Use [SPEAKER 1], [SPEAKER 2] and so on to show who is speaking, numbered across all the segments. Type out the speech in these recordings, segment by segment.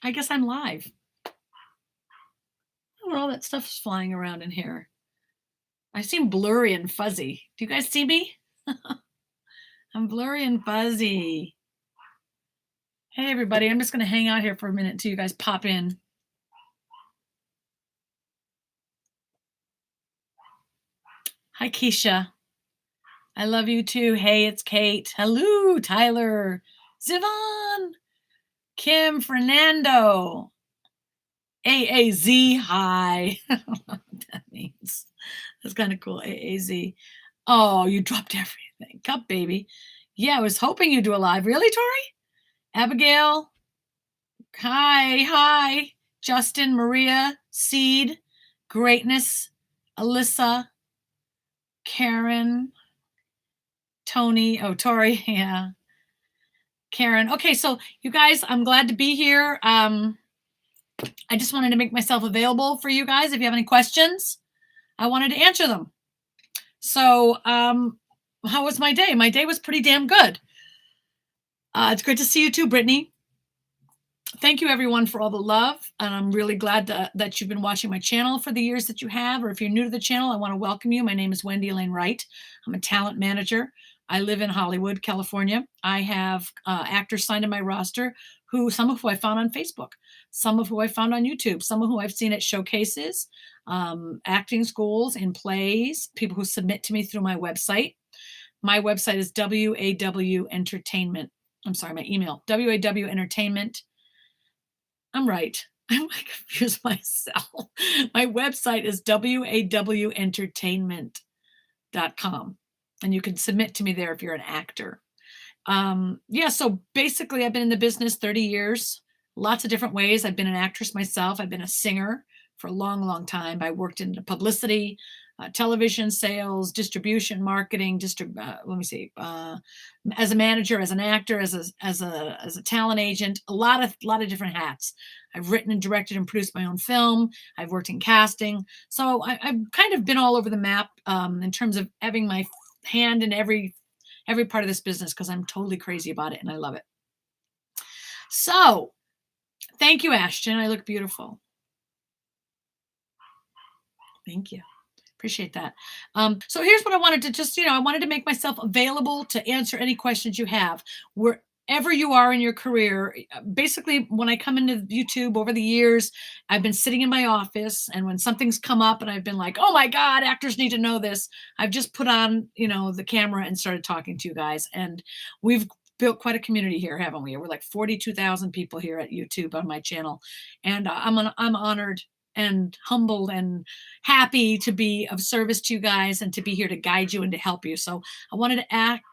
[SPEAKER 1] I guess I'm live. Oh, all that stuff's flying around in here. I seem blurry and fuzzy. Do you guys see me? I'm blurry and fuzzy. Hey, everybody. I'm just going to hang out here for a minute until you guys pop in. Hi, Keisha. I love you too. Hey, it's Kate. Hello, Tyler. Zivan. Kim. Fernando. AAZ. Hi. I don't know what that means. That's kind of cool. AAZ. Oh, you dropped everything. Cup baby. Yeah, I was hoping you'd do a live. Really, Tori? Abigail. Hi. Hi. Justin, Maria, Seed, Greatness, Alyssa, Karen, Tony. Oh, Tori. Yeah. Karen. Okay, so you guys, I'm glad to be here. I just wanted to make myself available for you guys. If you have any questions, I wanted to answer them. So, how was my day? My day was pretty damn good. It's great to see you too, Brittany. Thank you everyone for all the love. And I'm really glad that you've been watching my channel for the years that you have, or if you're new to the channel, I want to welcome you. My name is Wendy Elaine Wright. I'm a talent manager. I live in Hollywood, California. I have actors signed in my roster some of who I found on Facebook, some of who I found on YouTube, some of who I've seen at showcases, acting schools, in plays, people who submit to me through my website. My website is WAW Entertainment. I'm sorry, my email, WAW Entertainment. I'm right. I'm confused myself. My website is wawentertainment.com. And you can submit to me there if you're an actor. Yeah, so basically, I've been in the business 30 years, lots of different ways. I've been an actress myself. I've been a singer for a long, long time. I worked in publicity, television sales, distribution, marketing, as a manager, as an actor, as a talent agent, a lot of different hats. I've written and directed and produced my own film. I've worked in casting. So I've kind of been all over the map in terms of having my hand in every part of this business because I'm totally crazy about it and I love it. So thank you, Ashton. I look beautiful. Thank you. Appreciate that. So here's what I wanted to just, I wanted to make myself available to answer any questions you have. Wherever you are in your career, basically, when I come into YouTube over the years, I've been sitting in my office, and when something's come up and I've been like, oh my God, actors need to know this, I've just put on, the camera and started talking to you guys. And we've built quite a community here, haven't we? We're like 42,000 people here at YouTube on my channel. And I'm honored and humbled and happy to be of service to you guys and to be here to guide you and to help you. So I wanted to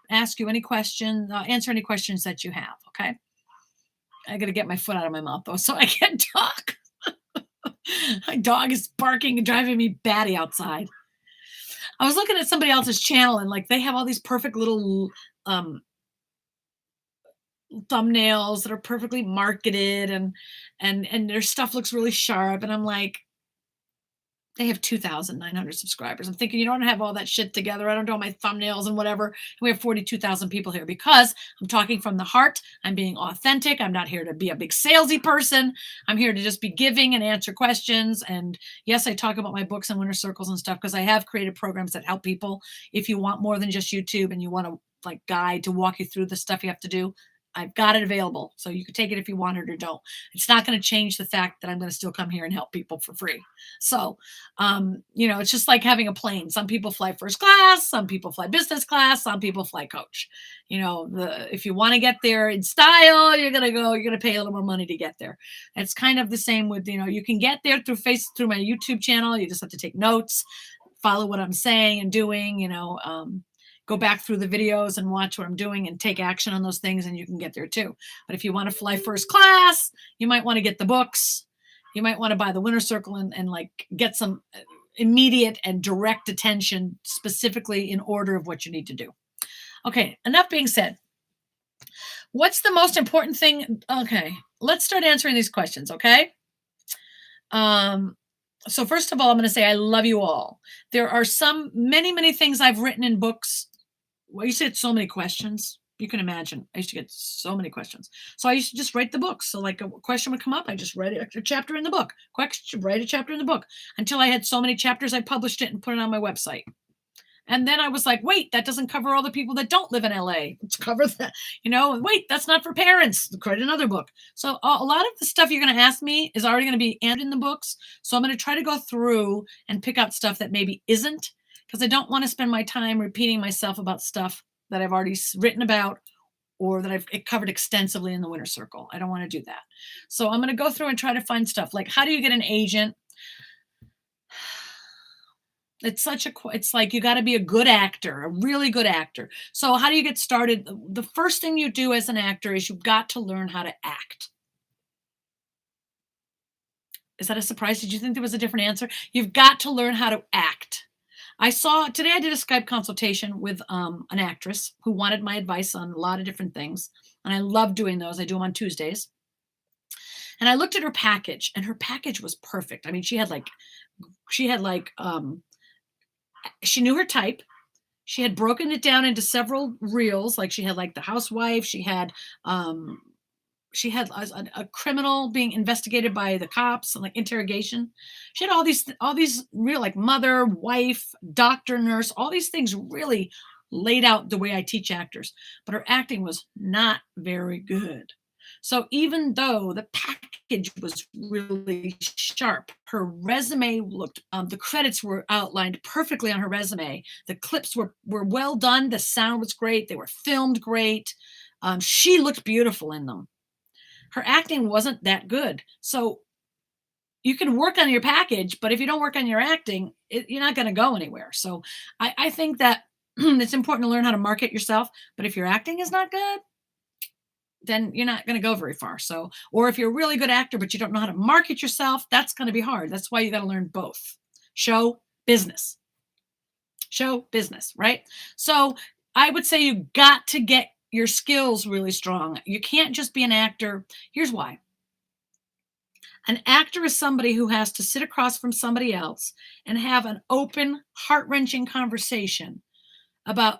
[SPEAKER 1] ask you any questions, answer any questions that you have. Okay. I got to get my foot out of my mouth though, so I can talk. My dog is barking and driving me batty outside. I was looking at somebody else's channel and like they have all these perfect little thumbnails that are perfectly marketed and their stuff looks really sharp. And I'm like, they have 2,900 subscribers. I'm thinking, you don't have all that shit together. I don't do all my thumbnails and whatever. And we have 42,000 people here because I'm talking from the heart. I'm being authentic. I'm not here to be a big salesy person. I'm here to just be giving and answer questions. And yes, I talk about my books and winner circles and stuff because I have created programs that help people. If you want more than just YouTube and you want to like guide to walk you through the stuff you have to do, I've got it available. So you can take it if you want it or don't. It's not going to change the fact that I'm going to still come here and help people for free. So, it's just like having a plane. Some people fly first class, some people fly business class, some people fly coach. If you want to get there in style, you're going to pay a little more money to get there. It's kind of the same with, you can get there through my YouTube channel. You just have to take notes, follow what I'm saying and doing, go back through the videos and watch what I'm doing and take action on those things and you can get there too. But if you want to fly first class, you might want to get the books. You might want to buy the winner circle and like get some immediate and direct attention specifically in order of what you need to do. Okay, enough being said. What's the most important thing? Okay, let's start answering these questions, okay? So first of all, I'm going to say I love you all. There are many things I've written in books. Well, you said so many questions. You can imagine. I used to get so many questions. So I used to just write the books. So like a question would come up, I just write a chapter in the book. Question, write a chapter in the book until I had so many chapters, I published it and put it on my website. And then I was like, wait, that doesn't cover all the people that don't live in LA. Let's cover that, and wait, that's not for parents. Create another book. So a lot of the stuff you're going to ask me is already going to be in the books. So I'm going to try to go through and pick out stuff that maybe isn't, because I don't want to spend my time repeating myself about stuff that I've already written about or that I've covered extensively in the Winner Circle. I don't want to do that. So I'm going to go through and try to find stuff like, how do you get an agent? It's like you got to be a good actor, a really good actor. So how do you get started? The first thing you do as an actor is you've got to learn how to act. Is that a surprise? Did you think there was a different answer? You've got to learn how to act. Today I did a Skype consultation with an actress who wanted my advice on a lot of different things. And I love doing those. I do them on Tuesdays. And I looked at her package, and her package was perfect. I mean, she had she knew her type. She had broken it down into several reels. Like she had like the housewife. She had a criminal being investigated by the cops and like interrogation. She had all these real like mother, wife, doctor, nurse, all these things really laid out the way I teach actors. But her acting was not very good. So even though the package was really sharp, her resume looked, the credits were outlined perfectly on her resume. The clips were well done. The sound was great. They were filmed great. She looked beautiful in them. Her acting wasn't that good. So you can work on your package, but if you don't work on your acting, you're not going to go anywhere. So I think that it's important to learn how to market yourself. But if your acting is not good, then you're not going to go very far. So, or if you're a really good actor, but you don't know how to market yourself, that's going to be hard. That's why you got to learn both. Show business, right? So I would say you got to get your skills really strong. You can't just be an actor. Here's why. An actor is somebody who has to sit across from somebody else and have an open, heart-wrenching conversation about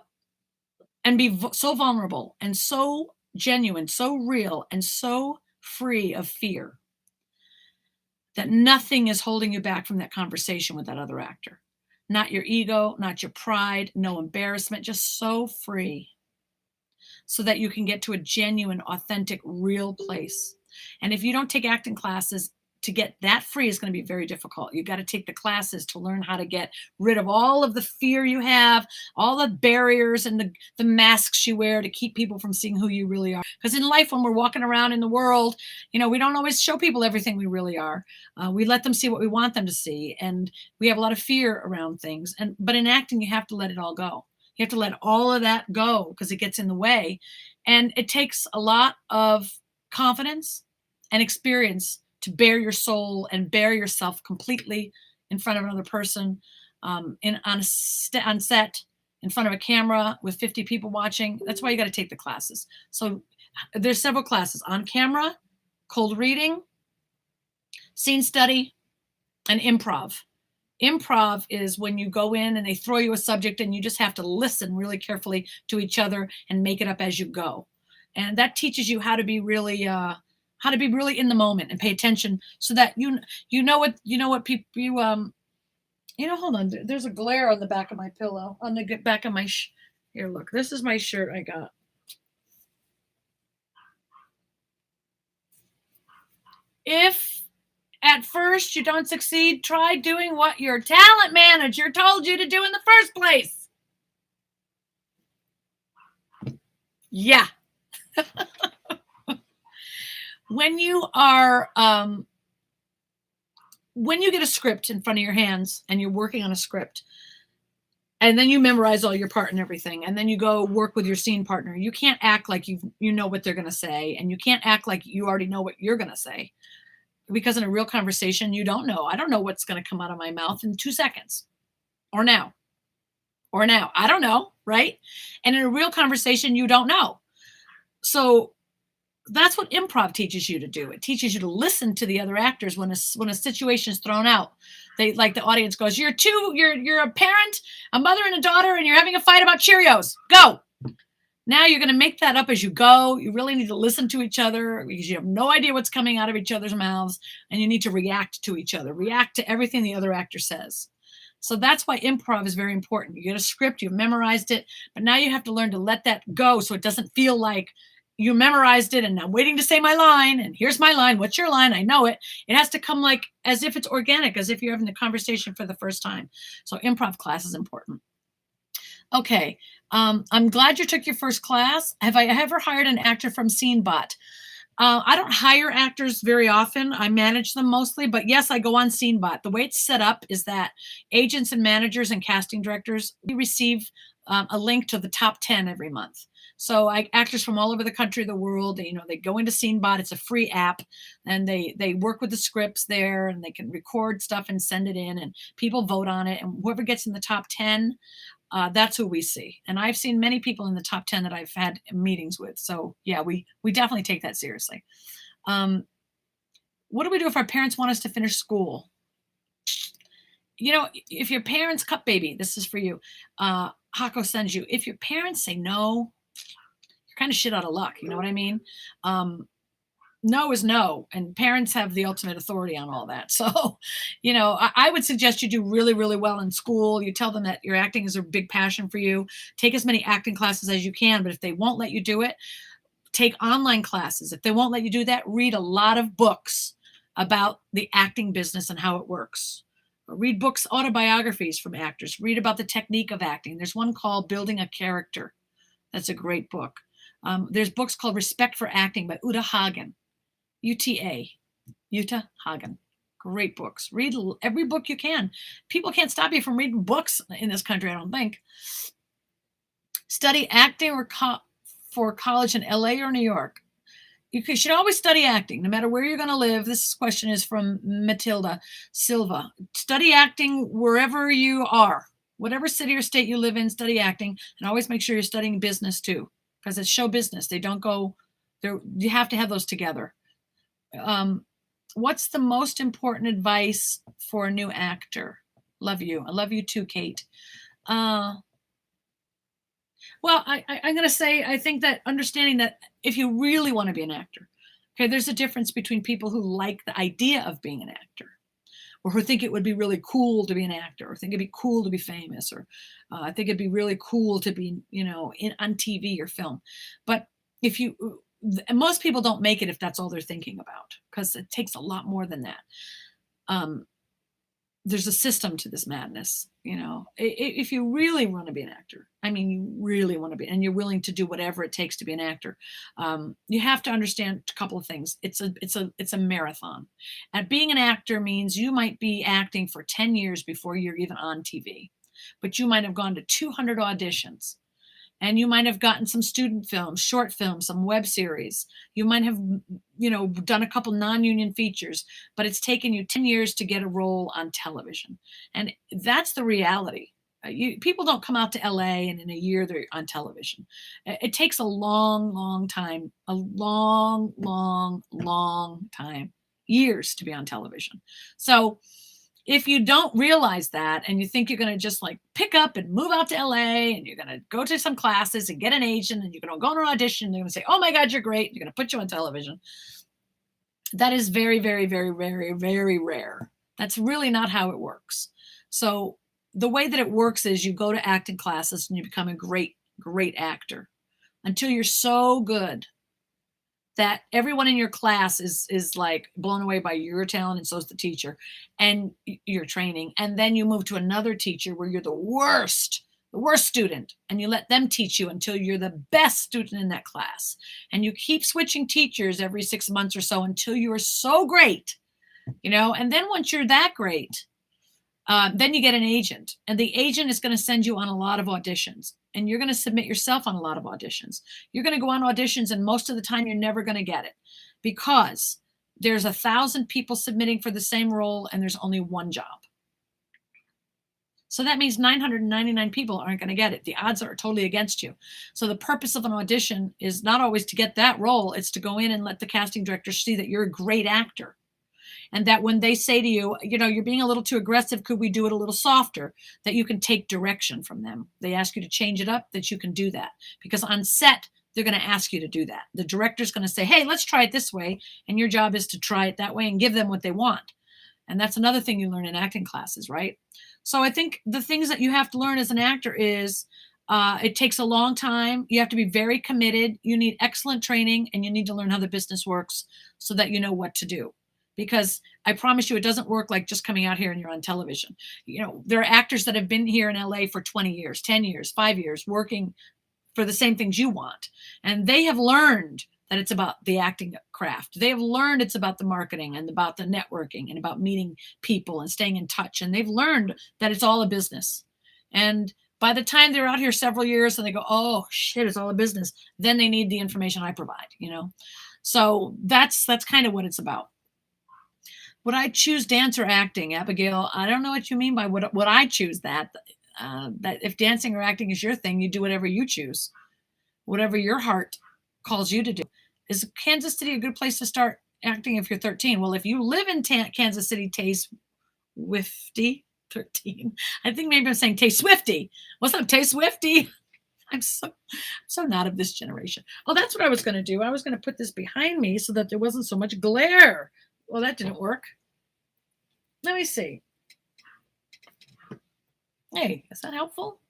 [SPEAKER 1] and be so vulnerable and so genuine, so real, and so free of fear that nothing is holding you back from that conversation with that other actor. Not your ego, not your pride, no embarrassment, just so free so that you can get to a genuine, authentic, real place. And if you don't take acting classes, to get that free is going to be very difficult. You got to take the classes to learn how to get rid of all of the fear you have, all the barriers and the masks you wear to keep people from seeing who you really are. Because in life, when we're walking around in the world, we don't always show people everything we really are. We let them see what we want them to see. And we have a lot of fear around things. But in acting, you have to let it all go. You have to let all of that go because it gets in the way. And it takes a lot of confidence and experience to bare your soul and bare yourself completely in front of another person, on set, in front of a camera with 50 people watching. That's why you got to take the classes. So there's several classes: on camera, cold reading, scene study, and improv. Improv is when you go in and they throw you a subject and you just have to listen really carefully to each other and make it up as you go. And that teaches you how to be really in the moment and pay attention so that you know what people hold on, there's a glare on the back of my pillow, on the back of my here, look, this is my shirt I got. If at first you don't succeed, try doing what your talent manager told you to do in the first place. Yeah. When you get a script in front of your hands and you're working on a script, and then you memorize all your part and everything, and then you go work with your scene partner, you can't act like you know what they're going to say, and you can't act like you already know what you're going to say, because in a real conversation, you don't know. I don't know what's going to come out of my mouth in 2 seconds, or now. I don't know, right? And in a real conversation, you don't know. So that's what improv teaches you to do. It teaches you to listen to the other actors when a situation is thrown out. They, like, the audience goes, you're a parent, a mother and a daughter, and you're having a fight about Cheerios. Go. Now you're going to make that up as you go. You really need to listen to each other because you have no idea what's coming out of each other's mouths, and you need to react to each other, react to everything the other actor says. So that's why improv is very important. You get a script, you've memorized it, but now you have to learn to let that go so it doesn't feel like you memorized it and I'm waiting to say my line and here's my line. What's your line? I know it. It has to come like as if it's organic, as if you're having a conversation for the first time. So improv class is important. Okay. I'm glad you took your first class. Have I ever hired an actor from SceneBot? I don't hire actors very often. I manage them mostly, but yes, I go on SceneBot. The way it's set up is that agents and managers and casting directors we receive a link to the top 10 every month. So actors from all over the country, the world, they go into SceneBot. It's a free app, and they work with the scripts there, and they can record stuff and send it in, and people vote on it. And whoever gets in the top 10, that's who we see. And I've seen many people in the top 10 that I've had meetings with. So yeah, we definitely take that seriously. What do we do if our parents want us to finish school? If your parents cut baby, this is for you. Hako sends you. If your parents say no, you're kind of shit out of luck. You know what I mean? No is no, and parents have the ultimate authority on all that. So, I would suggest you do really, really well in school. You tell them that your acting is a big passion for you. Take as many acting classes as you can, but if they won't let you do it, take online classes. If they won't let you do that, read a lot of books about the acting business and how it works. Read books, autobiographies from actors. Read about the technique of acting. There's one called Building a Character. That's a great book. There's books called Respect for Acting by Uta Hagen. Uta Hagen. Great books. Read every book you can. People can't stop you from reading books in this country, I don't think. Study acting for college in LA or New York. You should always study acting, no matter where you're going to live. This question is from Matilda Silva. Study acting wherever you are. Whatever city or state you live in, study acting. And always make sure you're studying business too, because it's show business. They don't go there. You have to have those together. What's the most important advice for a new actor? Love you. I love you too, Kate. Well, I'm going to say, I think that understanding that if you really want to be an actor, okay, there's a difference between people who like the idea of being an actor or who think it would be really cool to be an actor or think it'd be cool to be famous or I think it'd be really cool to be, on TV or film. But most people don't make it if that's all they're thinking about because it takes a lot more than that. There's a system to this madness, if you really want to be an actor, you really want to be, and you're willing to do whatever it takes to be an actor. You have to understand a couple of things. It's a marathon, and being an actor means you might be acting for 10 years before you're even on TV, but you might have gone to 200 auditions. And you might have gotten some student films, short films, some web series. You might have, done a couple non-union features, but it's taken you 10 years to get a role on television. And that's the reality. People don't come out to LA and in a year they're on television. It takes a long, long time, a long, long, long time, years to be on television. So if you don't realize that and you think you're going to just like pick up and move out to LA and you're going to go to some classes and get an agent and you're going to go on an audition, they're going to say, oh my God, you're great. They're going to put you on television. That is very, very, very, very, very rare. That's really not how it works. So the way that it works is you go to acting classes and you become a great, great actor until you're so good that everyone in your class is like blown away by your talent, and so is the teacher and your training. And then you move to another teacher where you're the worst student, and you let them teach you until you're the best student in that class. And you keep switching teachers every 6 months or so until you are so great, and then once you're that great, then you get an agent, and the agent is going to send you on a lot of auditions, and you're going to submit yourself on a lot of auditions. You're going to go on auditions, and most of the time you're never going to get it because there's 1,000 people submitting for the same role, and there's only one job. So that means 999 people aren't going to get it. The odds are totally against you. So the purpose of an audition is not always to get that role. It's to go in and let the casting director see that you're a great actor. And that when they say to you, you're being a little too aggressive, could we do it a little softer? That you can take direction from them. They ask you to change it up, that you can do that. Because on set, they're going to ask you to do that. The director's going to say, hey, let's try it this way. And your job is to try it that way and give them what they want. And that's another thing you learn in acting classes, right? So I think the things that you have to learn as an actor is it takes a long time. You have to be very committed. You need excellent training, and you need to learn how the business works so that you know what to do. Because I promise you, it doesn't work like just coming out here and you're on television. There are actors that have been here in LA for 20 years, 10 years, 5 years, working for the same things you want. And they have learned that it's about the acting craft. They have learned it's about the marketing and about the networking and about meeting people and staying in touch. And they've learned that it's all a business. And by the time they're out here several years and they go, oh shit, it's all a business, then they need the information I provide, So that's kind of what it's about. Would I choose dance or acting, Abigail? I don't know what you mean by would I choose that. That if dancing or acting is your thing, you do whatever you choose, whatever your heart calls you to do. Is Kansas City a good place to start acting if you're 13? Well, if you live in Kansas City, Tay-Swifty, 13. I think maybe I'm saying Tay-Swifty. What's up, Tay-Swifty? I'm so not of this generation. Oh, that's what I was going to do. I was going to put this behind me so that there wasn't so much glare. Well, that didn't work. Let me see. Hey, is that helpful?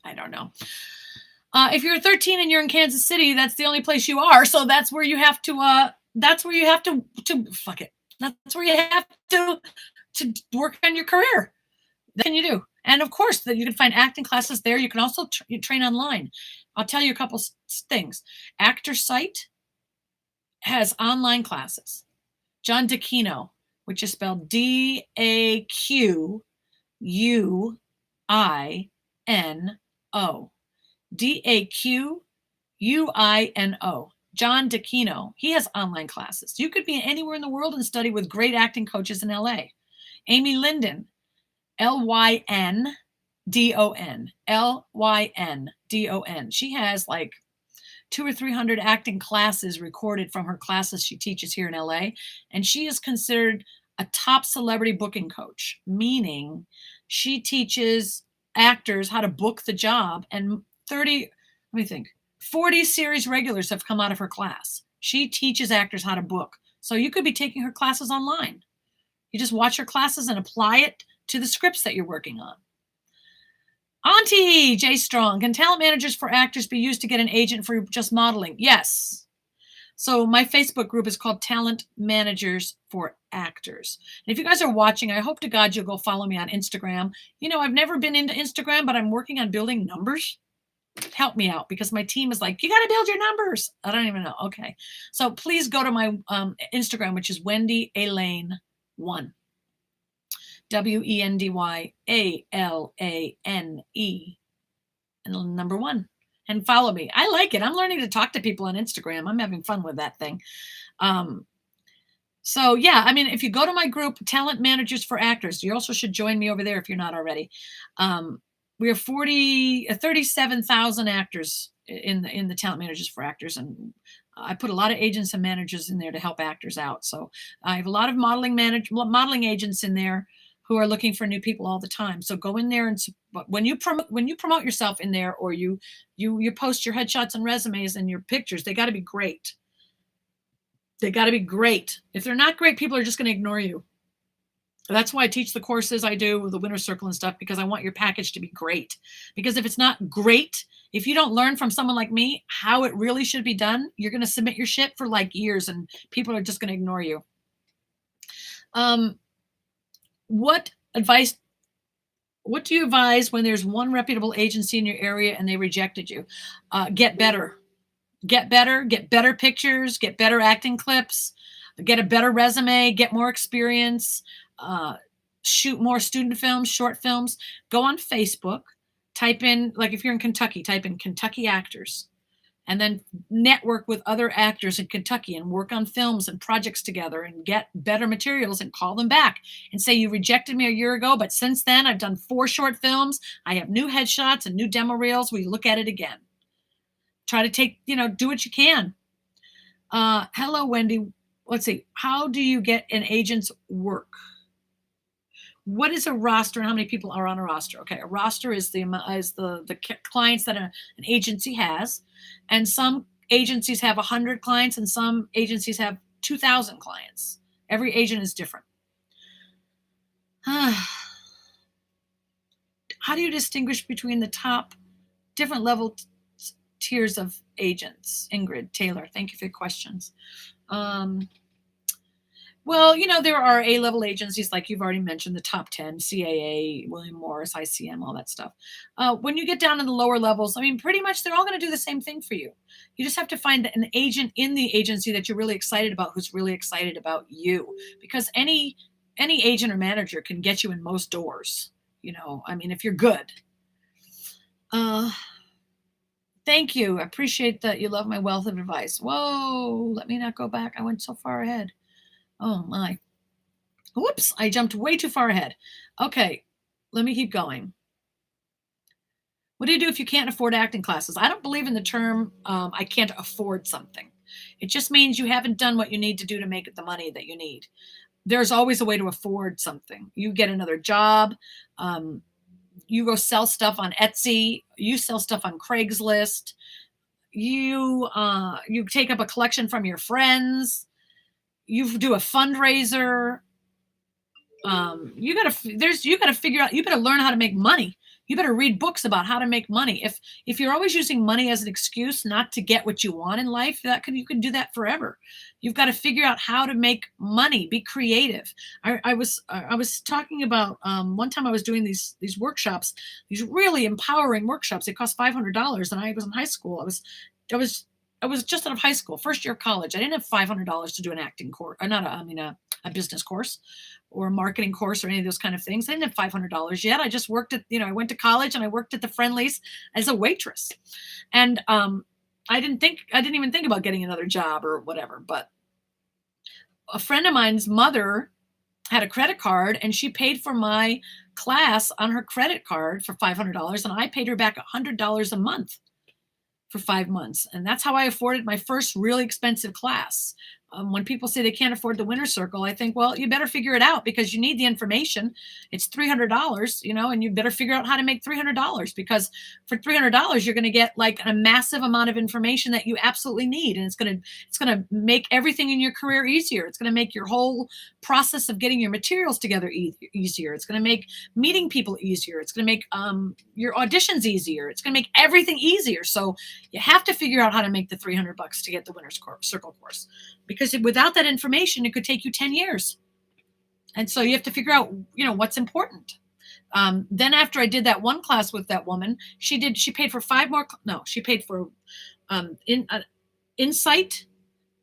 [SPEAKER 1] I don't know. If you're 13 and you're in Kansas City, that's the only place you are. So that's where you have to. Fuck it. That's where you have to work on your career. That can you do? And of course, that you can find acting classes there. You can also train online. I'll tell you a couple things. Actor Site has online classes. John Dacquino, which is spelled Daquino. Daquino. John Dacquino. He has online classes. You could be anywhere in the world and study with great acting coaches in LA. Amy Lyndon, Lyndon. Lyndon. She has like 200 or 300 acting classes recorded from her classes she teaches here in LA. And she is considered a top celebrity booking coach, meaning she teaches actors how to book the job. And 40 series regulars have come out of her class. She teaches actors how to book. So you could be taking her classes online. You just watch her classes and apply it to the scripts that you're working on. Auntie J. Strong, can talent managers for actors be used to get an agent for just modeling? Yes. So my Facebook group is called Talent Managers for Actors. And if you guys are watching, I hope to God you'll go follow me on Instagram. I've never been into Instagram, but I'm working on building numbers. Help me out, because my team is like, you got to build your numbers. I don't even know. Okay. So please go to my Instagram, which is Wendy Alane 1. WendyAlane. And number 1. And follow me. I like it. I'm learning to talk to people on Instagram. I'm having fun with that thing. So yeah, if you go to my group, Talent Managers for Actors, you also should join me over there if you're not already. We have 37,000 actors in the Talent Managers for Actors, and I put a lot of agents and managers in there to help actors out. So I have a lot of modeling agents in there who are looking for new people all the time. So go in there, and when you promote yourself in there, or you post your headshots and resumes and your pictures, they got to be great. They got to be great. If they're not great, people are just going to ignore you. That's why I teach the courses I do with the Winner's Circle and stuff, because I want your package to be great. Because if it's not great, if you don't learn from someone like me how it really should be done, you're going to submit your shit for like years and people are just going to ignore you. What do you advise when there's one reputable agency in your area and they rejected you? Get better. Get better pictures, get better acting clips, get a better resume, get more experience, shoot more student films, short films. Go on Facebook, type in, like if you're in Kentucky, type in Kentucky actors, and then network with other actors in Kentucky and work on films and projects together and get better materials and call them back and say, you rejected me a year ago, but since then I've done 4 short films. I have new headshots and new demo reels. We look at it again. Try to do what you can. Hello, Wendy. let's see, how do you get an agent's work? What is a roster and how many people are on a roster? Okay, a roster is the clients that an agency has, and some agencies have 100 clients and some agencies have 2,000 clients. Every agent is different. How do you distinguish between the top different level tiers of agents? Ingrid Taylor, thank you for your questions. Well, there are A-level agencies, like you've already mentioned, the top 10, CAA, William Morris, ICM, all that stuff. When you get down to the lower levels, I mean, pretty much they're all going to do the same thing for you. You just have to find an agent in the agency that you're really excited about, who's really excited about you, because any agent or manager can get you in most doors. I mean, if you're good. Thank you. I appreciate that you love my wealth of advice. Whoa, let me not go back. I went so far ahead. Oh my. Whoops, I jumped way too far ahead. Okay, let me keep going. What do you do if you can't afford acting classes? I don't believe in the term, I can't afford something. It just means you haven't done what you need to do to make the money that you need. There's always a way to afford something. You get another job. You go sell stuff on Etsy. You sell stuff on Craigslist. You take up a collection from your friends. You do a fundraiser. You gotta figure out. You better learn how to make money. You better read books about how to make money. If you're always using money as an excuse not to get what you want in life, you can do that forever. You've got to figure out how to make money. Be creative. I was talking about one time I was doing these workshops, these really empowering workshops. They cost $500, and I was in high school. I was just out of high school, first year of college. I didn't have $500 to do an acting course, or not. A business course or a marketing course or any of those kind of things. I didn't have $500 yet. I just worked at, I went to college and I worked at the Friendlies as a waitress. And I didn't even think about getting another job or whatever. But a friend of mine's mother had a credit card and she paid for my class on her credit card for $500. And I paid her back $100 a month for 5 months. And that's how I afforded my first really expensive class. When people say they can't afford the winner's circle, I think, well, you better figure it out because you need the information. It's $300, and you better figure out how to make $300 because for $300, you're going to get like a massive amount of information that you absolutely need. And it's going to make everything in your career easier. It's going to make your whole process of getting your materials together easier. It's going to make meeting people easier. It's going to make your auditions easier. It's going to make everything easier. So you have to figure out how to make the $300 to get the winner's circle course. Because without that information, it could take you 10 years. And so you have to figure out, what's important. Then after I did that one class with that woman, she paid for 5 more. No, she paid for Insight.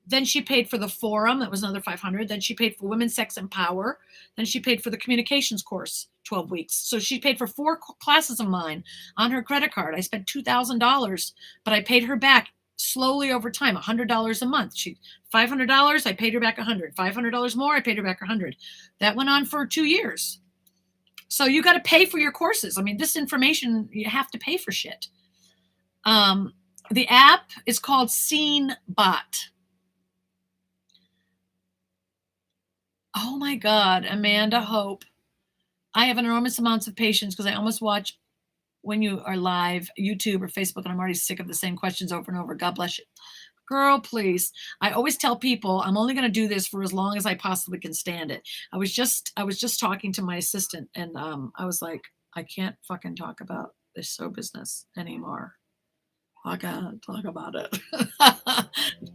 [SPEAKER 1] Then she paid for the Forum. That was another 500. Then she paid for Women, Sex, and Power. Then she paid for the communications course, 12 weeks. So she paid for 4 classes of mine on her credit card. I spent $2,000, but I paid her back slowly over time, $100 a month. $500, I paid her back $100. $500 more, I paid her back $100. That went on for 2 years. So you got to pay for your courses. I mean, this information, you have to pay for shit. The app is called SceneBot. Oh my God, Amanda Hope. I have enormous amounts of patience because I almost watch when you are live, YouTube or Facebook, and I'm already sick of the same questions over and over. God bless you. Girl, please. I always tell people I'm only going to do this for as long as I possibly can stand it. I was just talking to my assistant and I was like, I can't fucking talk about this show business anymore. I can't talk about it.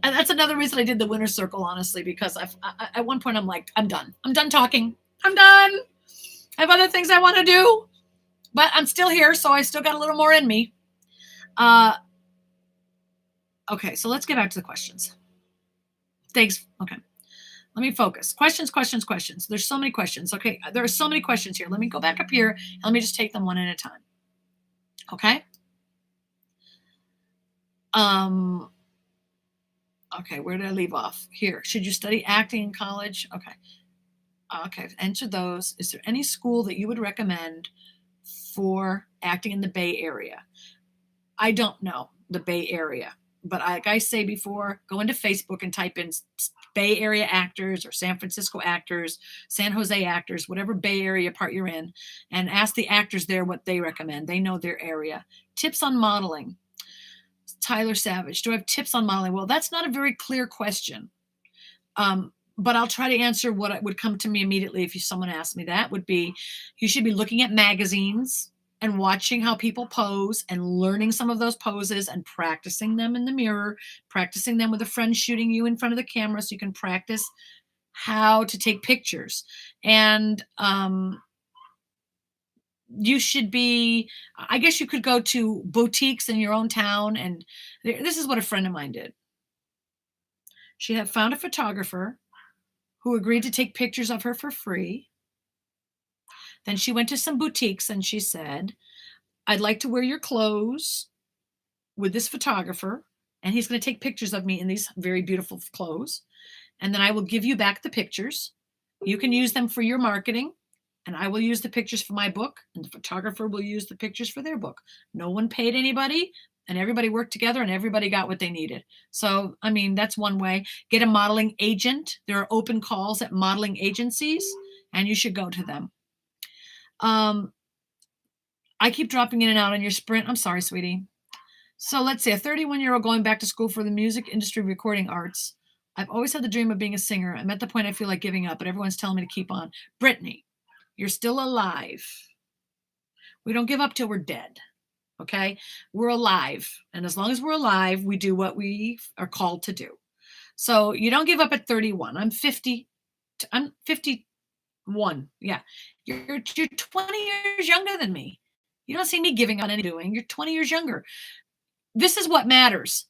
[SPEAKER 1] And that's another reason I did the winner's circle, honestly, because at one point I'm like, I'm done. I'm done talking. I'm done. I have other things I want to do. But I'm still here, so I still got a little more in me. Okay, so let's get back to the questions. Thanks. Okay. Let me focus. Questions. There's so many questions. Okay, there are so many questions here. Let me go back up here, and let me just take them one at a time. Okay? Okay, where did I leave off? Here. Should you study acting in college? Okay. Okay, I've answered those. Is there any school that you would recommend for acting in the Bay Area? I don't know the Bay Area, but like I say before, go into Facebook and type in Bay Area actors or San Francisco actors, San Jose actors, whatever Bay Area part you're in, and ask the actors there what they recommend. They know their area. Tips on modeling. Tyler Savage, do I have tips on modeling? Well, that's not a very clear question. But I'll try to answer what would come to me immediately if someone asked me that would be, you should be looking at magazines and watching how people pose and learning some of those poses and practicing them in the mirror, practicing them with a friend shooting you in front of the camera so you can practice how to take pictures. And you should be, I guess you could go to boutiques in your own town. And this is what a friend of mine did. She had found a photographer who agreed to take pictures of her for free. Then she went to some boutiques and she said, I'd like to wear your clothes with this photographer, and he's going to take pictures of me in these very beautiful clothes. And then I will give you back the pictures. You can use them for your marketing, and I will use the pictures for my book, and the photographer will use the pictures for their book. No one paid anybody, and everybody worked together and everybody got what they needed. So, I mean, that's one way. Get a modeling agent. There are open calls at modeling agencies, and you should go to them. I keep dropping in and out on your sprint. I'm sorry, sweetie. So let's say a 31-year-old going back to school for the music industry recording arts. I've always had the dream of being a singer. I'm at the point I feel like giving up, but everyone's telling me to keep on. Brittany, you're still alive. We don't give up till we're dead. Okay? We're alive. And as long as we're alive, we do what we are called to do. So you don't give up at 31. I'm 50. I'm 51. Yeah. You're 20 years younger than me. You don't see me giving on any doing. You're 20 years younger. This is what matters.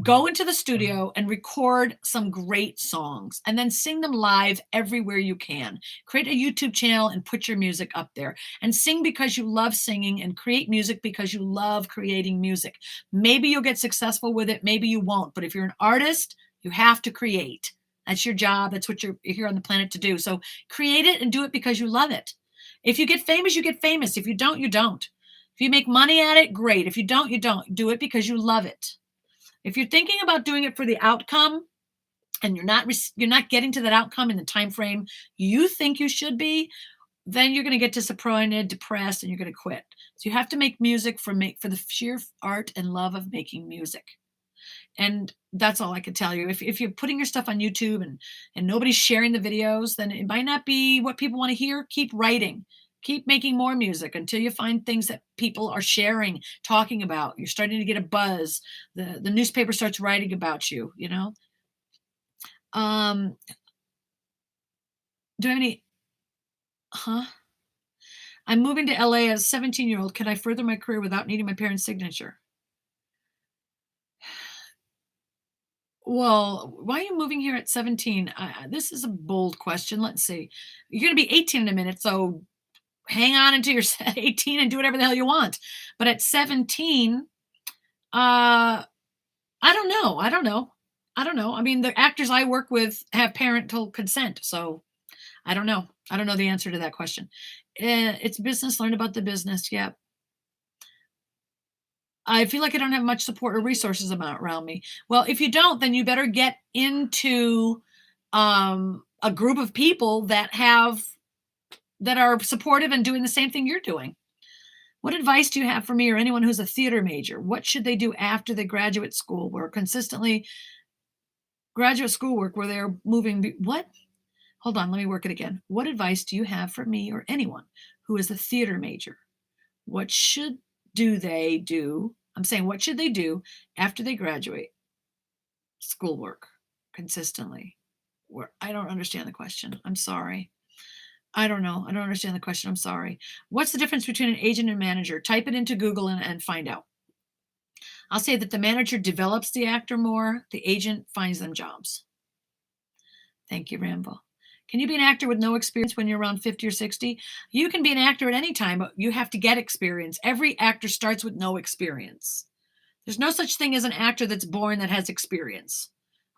[SPEAKER 1] Go into the studio and record some great songs and then sing them live everywhere you can. Create a YouTube channel and put your music up there and sing because you love singing and create music because you love creating music. Maybe you'll get successful with it. Maybe you won't. But if you're an artist, you have to create. That's your job. That's what you're here on the planet to do. So create it and do it because you love it. If you get famous, you get famous. If you don't, you don't. If you make money at it, great. If you don't, you don't. Do it because you love it. If you're thinking about doing it for the outcome and you're not getting to that outcome in the time frame you think you should be, then you're going to get disappointed, depressed, and you're going to quit. So you have to make music for the sheer art and love of making music. And that's all I could tell you. If you're putting your stuff on YouTube and nobody's sharing the videos, then it might not be what people want to hear. Keep writing. Keep making more music until you find things that people are sharing, talking about. You're starting to get a buzz. The newspaper starts writing about you, you know? Do I have any? I'm moving to LA as a 17-year-old. Can I further my career without needing my parents' signature? Well, why are you moving here at 17? This is a bold question. Let's see. You're going to be 18 in a minute, so hang on until you're 18 and do whatever the hell you want. But at 17, I don't know. I don't know. I mean, the actors I work with have parental consent, so I don't know. I don't know the answer to that question. It's business. Learn about the business. Yeah. I feel like I don't have much support or resources around me. Well, if you don't, then you better get into a group of people that are supportive and doing the same thing you're doing. What advice do you have for me or anyone who's a theater major? What should they do after the graduate school work? Consistently graduate schoolwork where they're moving. What? Hold on, let me work it again. What advice do you have for me or anyone who is a theater major? What should they do? I'm saying, what should they do after they graduate schoolwork consistently? I don't understand the question. I'm sorry. I don't know. I don't understand the question. I'm sorry. What's the difference between an agent and manager? Type it into Google and find out. I'll say that the manager develops the actor more. The agent finds them jobs. Thank you, Rambo. Can you be an actor with no experience when you're around 50 or 60? You can be an actor at any time, but you have to get experience. Every actor starts with no experience. There's no such thing as an actor that's born that has experience.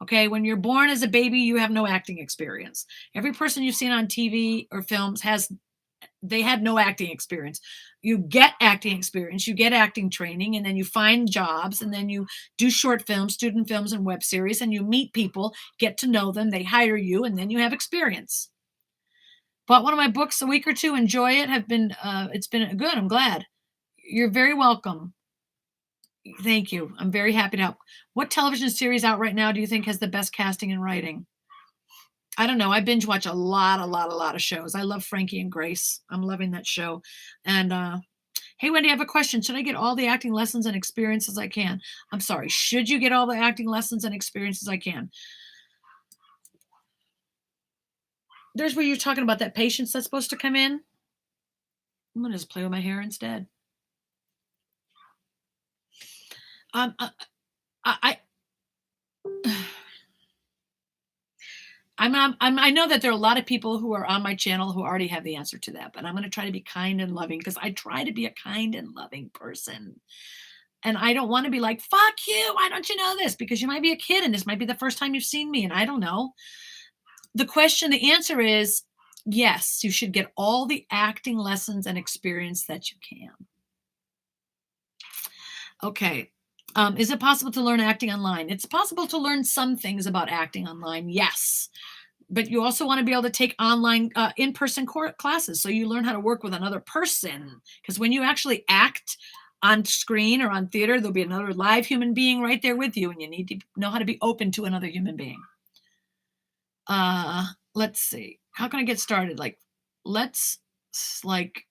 [SPEAKER 1] Okay, when you're born as a baby, you have no acting experience. Every person you've seen on TV or films has They had no acting experience. You get acting experience, you get acting training, and then you find jobs, and then you do short films, student films, and web series, and you meet people, get to know them, they hire you, and then you have experience. Bought one of my books a week or two, enjoy it, have been, it's been good, I'm glad. You're very welcome. Thank you. I'm very happy to help. What television series out right now do you think has the best casting and writing? I don't know. I binge watch a lot of shows. I love Frankie and Grace. I'm loving that show. And hey, Wendy, I have a question. Should I get all the acting lessons and experiences I can? I'm sorry. Should you get all the acting lessons and experiences I can? There's where you're talking about that patience that's supposed to come in. I'm gonna just play with my hair instead. Um, uh, I I know that there are a lot of people who are on my channel who already have the answer to that, but I'm going to try to be kind and loving because I try to be a kind and loving person. And I don't want to be like, fuck you. Why don't you know this? Because you might be a kid and this might be the first time you've seen me. And I don't know. The answer is yes, you should get all the acting lessons and experience that you can. Okay. Is it possible to learn acting online? It's possible to learn some things about acting online. Yes, but you also want to be able to take online in-person classes so you learn how to work with another person, because when you actually act on screen or on theater, there'll be another live human being right there with you, and you need to know how to be open to another human being. Let's see, how can I get started? Let's like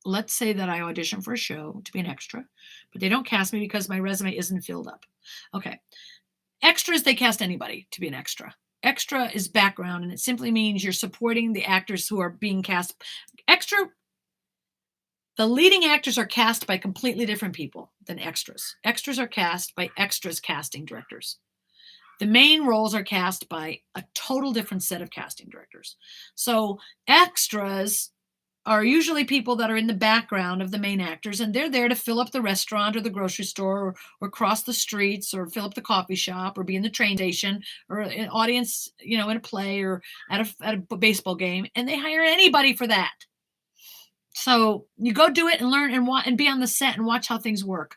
[SPEAKER 1] let's say that I audition for a show to be an extra, but they don't cast me because my resume isn't filled up. Okay, extras, they cast anybody to be an extra. Extra is background, and it simply means you're supporting the actors who are being cast. Extra, the leading actors are cast by completely different people than extras. Extras are cast by extras casting directors. The main roles are cast by a total different set of casting directors. So extras are usually people that are in the background of the main actors, and they're there to fill up the restaurant or the grocery store, or cross the streets, or fill up the coffee shop, or be in the train station, or an audience, in a play, or at a baseball game, and they hire anybody for that. So you go do it and learn and be on the set and watch how things work.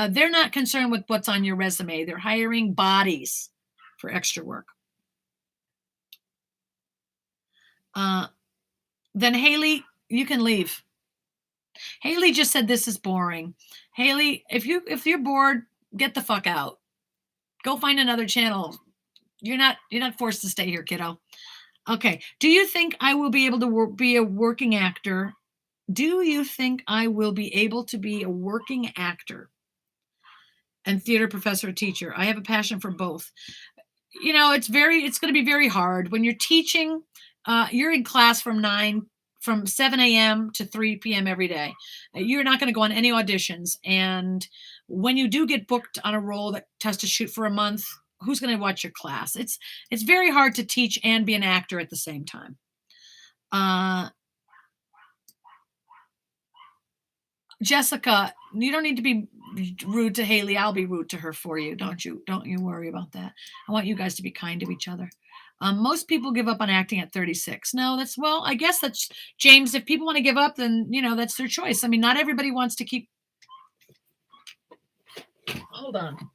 [SPEAKER 1] They're not concerned with what's on your resume. They're hiring bodies for extra work. Then Haley, you can leave. Haley just said this is boring. Haley, if you're bored, get the fuck out. Go find another channel. You're not forced to stay here, kiddo. Okay. Do you think I will be able to be a working actor? Do you think I will be able to be a working actor and theater professor or teacher? I have a passion for both. It's going to be very hard when you're teaching. You're in class from 7 a.m. to 3 p.m. every day. You're not going to go on any auditions. And when you do get booked on a role that has to shoot for a month, who's going to watch your class? It's very hard to teach and be an actor at the same time. Jessica, you don't need to be rude to Haley. I'll be rude to her for you. Don't you worry about that. I want you guys to be kind to each other. Most people give up on acting at 36. No, I guess that's James. If people want to give up, then, that's their choice. I mean, not everybody wants to keep. Hold on.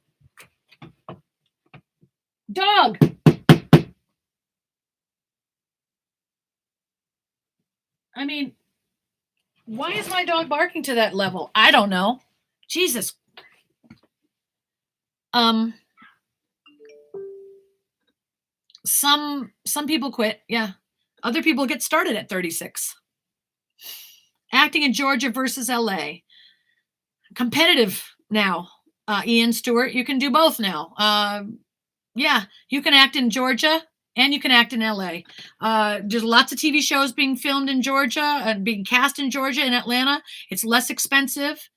[SPEAKER 1] Dog. I mean, why is my dog barking to that level? I don't know. Jesus. Some people quit. Yeah. Other people get started at 36. Acting in Georgia versus LA. Competitive now. Ian Stewart, you can do both now. Yeah, you can act in Georgia and you can act in LA. There's lots of TV shows being filmed in Georgia and being cast in Georgia and Atlanta. It's less expensive.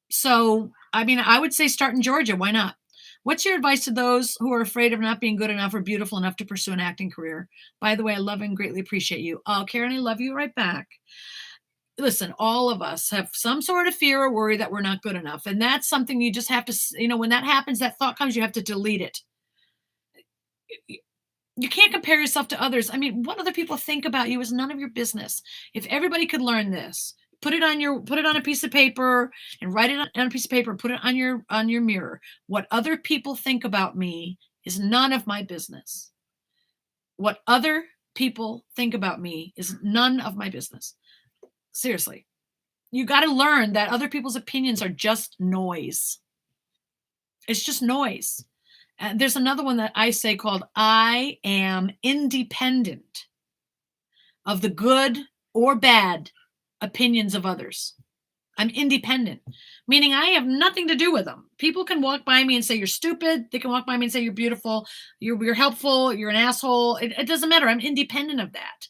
[SPEAKER 1] So, I mean, I would say start in Georgia. Why not? What's your advice to those who are afraid of not being good enough or beautiful enough to pursue an acting career? By the way, I love and greatly appreciate you. Oh, Karen, I love you right back. Listen, all of us have some sort of fear or worry that we're not good enough. And that's something you just have to, when that happens, that thought comes, you have to delete it. You can't compare yourself to others. I mean, what other people think about you is none of your business. If everybody could learn this, put it on a piece of paper and write it on a piece of paper and put it on your mirror. What other people think about me is none of my business. What other people think about me is none of my business. Seriously. You got to learn that other people's opinions are just noise. It's just noise. There's another one that I say called I am independent of the good or bad opinions of others. I'm independent, meaning I have nothing to do with them. People can walk by me and say you're stupid. They can walk by me and say you're beautiful, you're helpful, you're an asshole. It doesn't matter. I'm independent of that.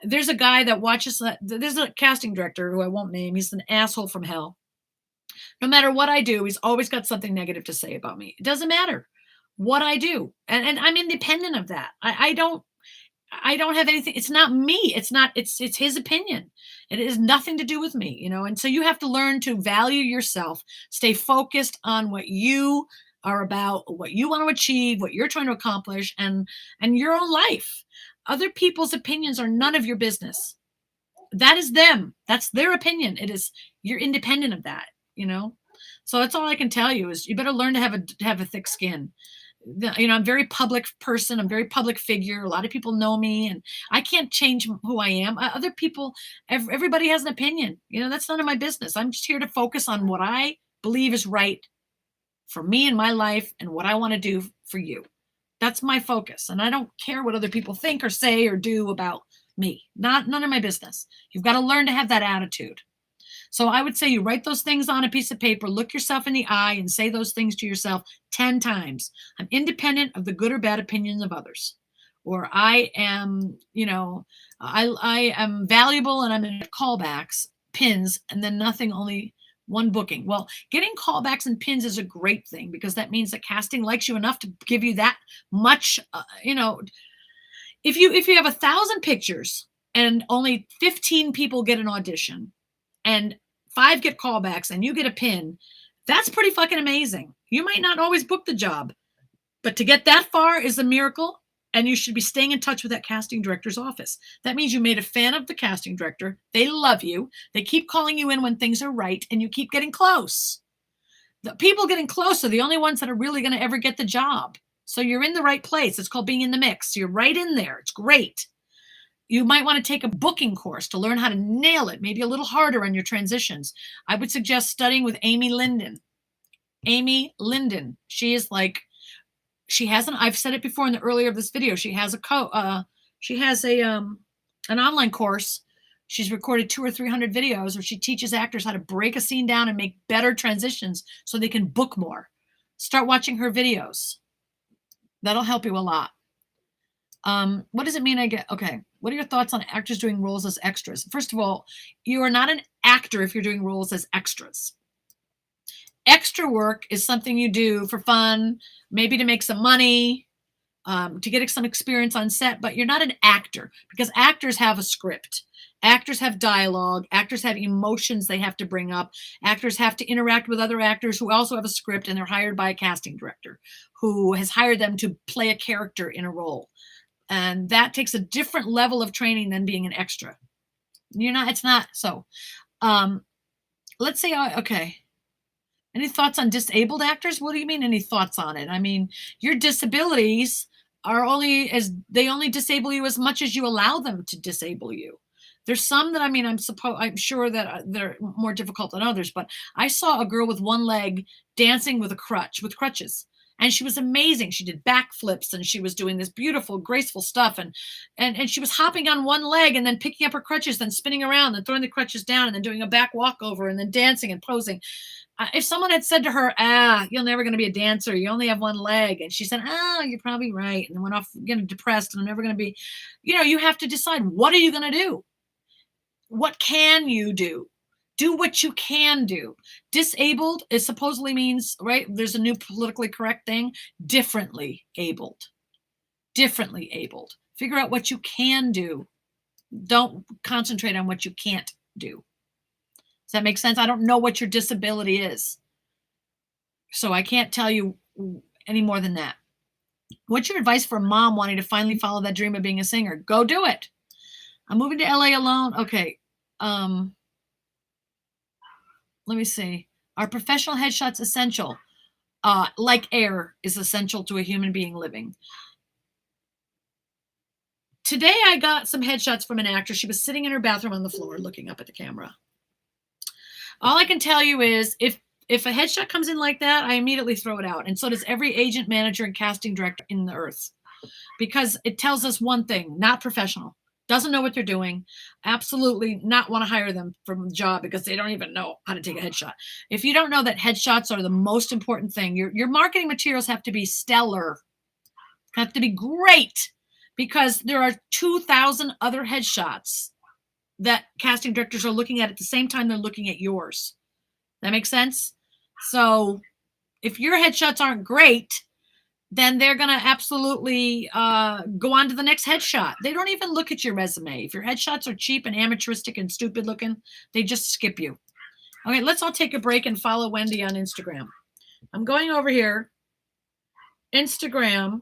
[SPEAKER 1] There's a guy that watches that. There's a casting director who I won't name. He's an asshole from hell. No matter what I do, he's always got something negative to say about me. It doesn't matter what I do. And I'm independent of that. I don't have anything. It's not me. It's his opinion. It has nothing to do with me, you know. And so you have to learn to value yourself, stay focused on what you are about, what you want to achieve, what you're trying to accomplish, and your own life. Other people's opinions are none of your business. That is them. That's their opinion. It is you're independent of that, you know. So that's all I can tell you is you better learn to have a thick skin. You know, I'm a very public person. I'm a very public figure. A lot of people know me, and I can't change who I am. Other people, everybody has an opinion. You know, that's none of my business. I'm just here to focus on what I believe is right for me and my life and what I want to do for you. That's my focus. And I don't care what other people think or say or do about me. None of my business. You've got to learn to have that attitude. So I would say you write those things on a piece of paper, look yourself in the eye, and say those things to yourself 10 times. I'm independent of the good or bad opinions of others. Or I am, you know, I am valuable and I'm in callbacks, pins, and then nothing, only one booking. Well, getting callbacks and pins is a great thing because that means that casting likes you enough to give you that much, you know, if you have 1,000 pictures and only 15 people get an audition and 5 get callbacks and you get a pin, that's pretty fucking amazing. You might not always book the job, but to get that far is a miracle. And you should be staying in touch with that casting director's office. That means you made a fan of the casting director. They love you. They keep calling you in when things are right, and you keep getting close. The people getting close are the only ones that are really going to ever get the job. So you're in the right place. It's called being in the mix. You're right in there. It's great. You might want to take a booking course to learn how to nail it, maybe a little harder on your transitions. I would suggest studying with Amy Linden. Amy Linden. She is like, she has I've said it before in the earlier of this video. She has an online course. She's recorded 200 or 300 videos where she teaches actors how to break a scene down and make better transitions so they can book more. Start watching her videos. That'll help you a lot. What does it mean okay, what are your thoughts on actors doing roles as extras? First of all, you are not an actor if you're doing roles as extras. Extra work is something you do for fun, maybe to make some money, to get some experience on set, but you're not an actor because actors have a script. Actors have dialogue. Actors have emotions they have to bring up. Actors have to interact with other actors who also have a script, and they're hired by a casting director who has hired them to play a character in a role. And that takes a different level of training than being an extra. It's not. So let's say, okay. Any thoughts on disabled actors? What do you mean any thoughts on it? I mean, your disabilities are they only disable you as much as you allow them to disable you. There's some that, I mean, I'm sure that they're more difficult than others, but I saw a girl with one leg dancing with crutches. And she was amazing. She did backflips and she was doing this beautiful, graceful stuff. And she was hopping on one leg and then picking up her crutches, then spinning around and throwing the crutches down and then doing a back walkover and then dancing and posing. If someone had said to her, you're never going to be a dancer. You only have one leg. And she said, you're probably right. And then went off getting depressed and I'm never going to be, you have to decide, what are you going to do? What can you do? Do what you can do. Disabled is supposedly means, right? There's a new politically correct thing. Differently abled. Differently abled. Figure out what you can do. Don't concentrate on what you can't do. Does that make sense? I don't know what your disability is. So I can't tell you any more than that. What's your advice for a mom wanting to finally follow that dream of being a singer? Go do it. I'm moving to LA alone. Okay. Let me see. Are professional headshots essential? Like air is essential to a human being living. Today I got some headshots from an actress. She was sitting in her bathroom on the floor looking up at the camera. All I can tell you is if a headshot comes in like that, I immediately throw it out. And so does every agent, manager, and casting director in the earth. Because it tells us one thing, not professional. Doesn't know what they're doing. Absolutely not want to hire them for the job because they don't even know how to take a headshot. If you don't know that headshots are the most important thing, your marketing materials have to be stellar, have to be great, because there are 2,000 other headshots that casting directors are looking at the same time they're looking at yours. That makes sense? So if your headshots aren't great, then they're going to absolutely go on to the next headshot. They don't even look at your resume. If your headshots are cheap and amateuristic and stupid looking, they just skip you. Okay, let's all take a break and follow Wendy on Instagram. I'm going over here. Instagram.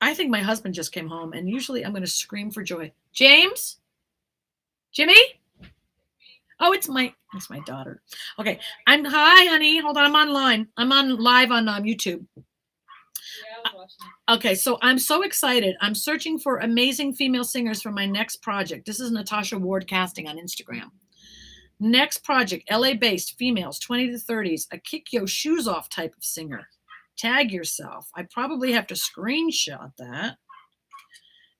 [SPEAKER 1] I think my husband just came home, and usually I'm going to scream for joy. James? Jimmy? Oh, it's my daughter. Okay. Hi, honey. Hold on. I'm online. I'm on live on YouTube. Okay. So I'm so excited. I'm searching for amazing female singers for my next project. This is Natasha Ward Casting on Instagram. Next project, LA based females, 20 to 30s, a kick your shoes off type of singer. Tag yourself. I probably have to screenshot that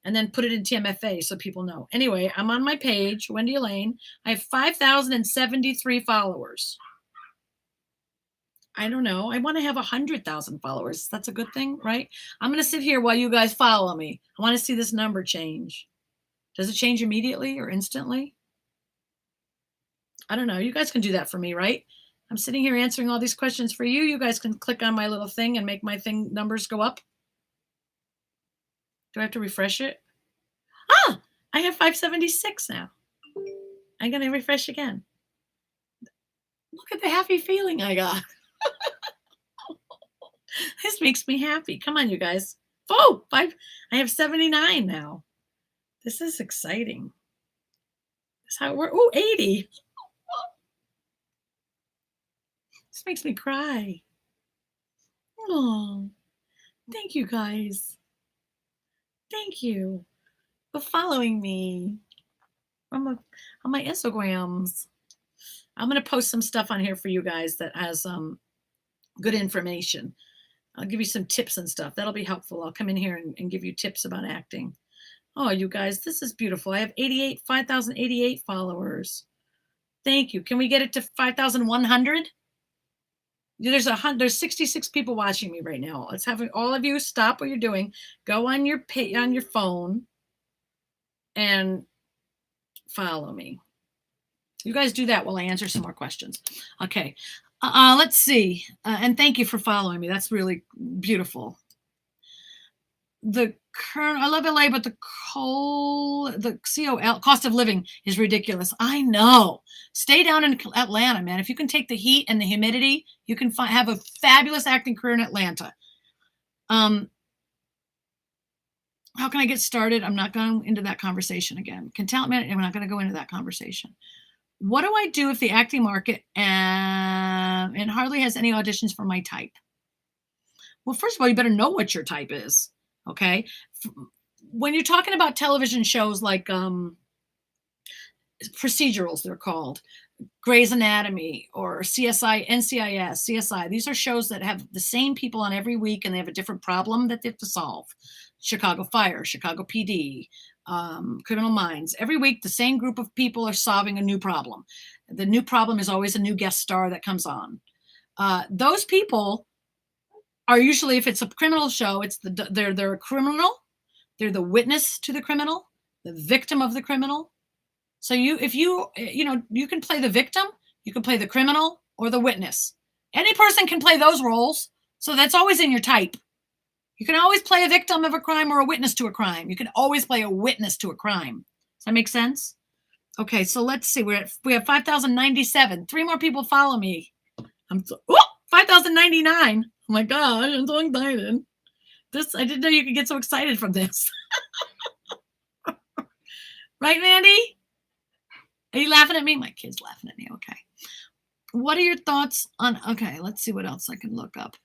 [SPEAKER 1] and then put it in TMFA so people know. Anyway, I'm on my page, Wendy Elaine. I have 5,073 followers. I don't know. I want to have 100,000 followers. That's a good thing, right? I'm going to sit here while you guys follow me. I want to see this number change. Does it change immediately or instantly? I don't know. You guys can do that for me, right? I'm sitting here answering all these questions for you. You guys can click on my little thing and make my thing numbers go up. Do I have to refresh it? Ah, I have 576 now. I'm going to refresh again. Look at the happy feeling I got. This makes me happy. Come on, you guys. Oh, I have 79 now. This is exciting. That's how it works. Oh, 80. This makes me cry. Oh, thank you guys. Thank you for following me on my Instagrams. I'm going to post some stuff on here for you guys that has good information. I'll give you some tips and stuff. That'll be helpful. I'll come in here and give you tips about acting. Oh, you guys, this is beautiful. I have 5,088 followers. Thank you. Can we get it to 5,100? There's 66 people watching me right now. Let's have all of you stop what you're doing. Go on your phone and follow me. You guys do that while I answer some more questions. Okay. Let's see. And thank you for following me. That's really beautiful. I love LA, but the COL cost of living is ridiculous. I know. Stay down in Atlanta, man. If you can take the heat and the humidity, you can have a fabulous acting career in Atlanta. How can I get started? I'm not going into that conversation again. Talent management, I'm not going to go into that conversation. What do I do if the acting market and hardly has any auditions for my type? Well, first of all, you better know what your type is. Okay. When you're talking about television shows like procedurals, they're called Grey's Anatomy or CSI, NCIS, CSI. These are shows that have the same people on every week and they have a different problem that they have to solve. Chicago Fire, Chicago PD, Criminal Minds. Every week, the same group of people are solving a new problem. The new problem is always a new guest star that comes on. Those people are usually, if it's a criminal show, they're a criminal, they're the witness to the criminal, the victim of the criminal. So you can play the victim, you can play the criminal or the witness. Any person can play those roles. So that's always in your type. You can always play a victim of a crime or a witness to a crime. You can always play a witness to a crime. Does that make sense? Okay, so let's see. We have 5,097. 3 more people follow me. 5,099. my gosh, I'm so excited. I didn't know you could get so excited from this. Right, Mandy? Are you laughing at me? My kid's laughing at me. Okay. What are your thoughts on, okay, let's see what else I can look up.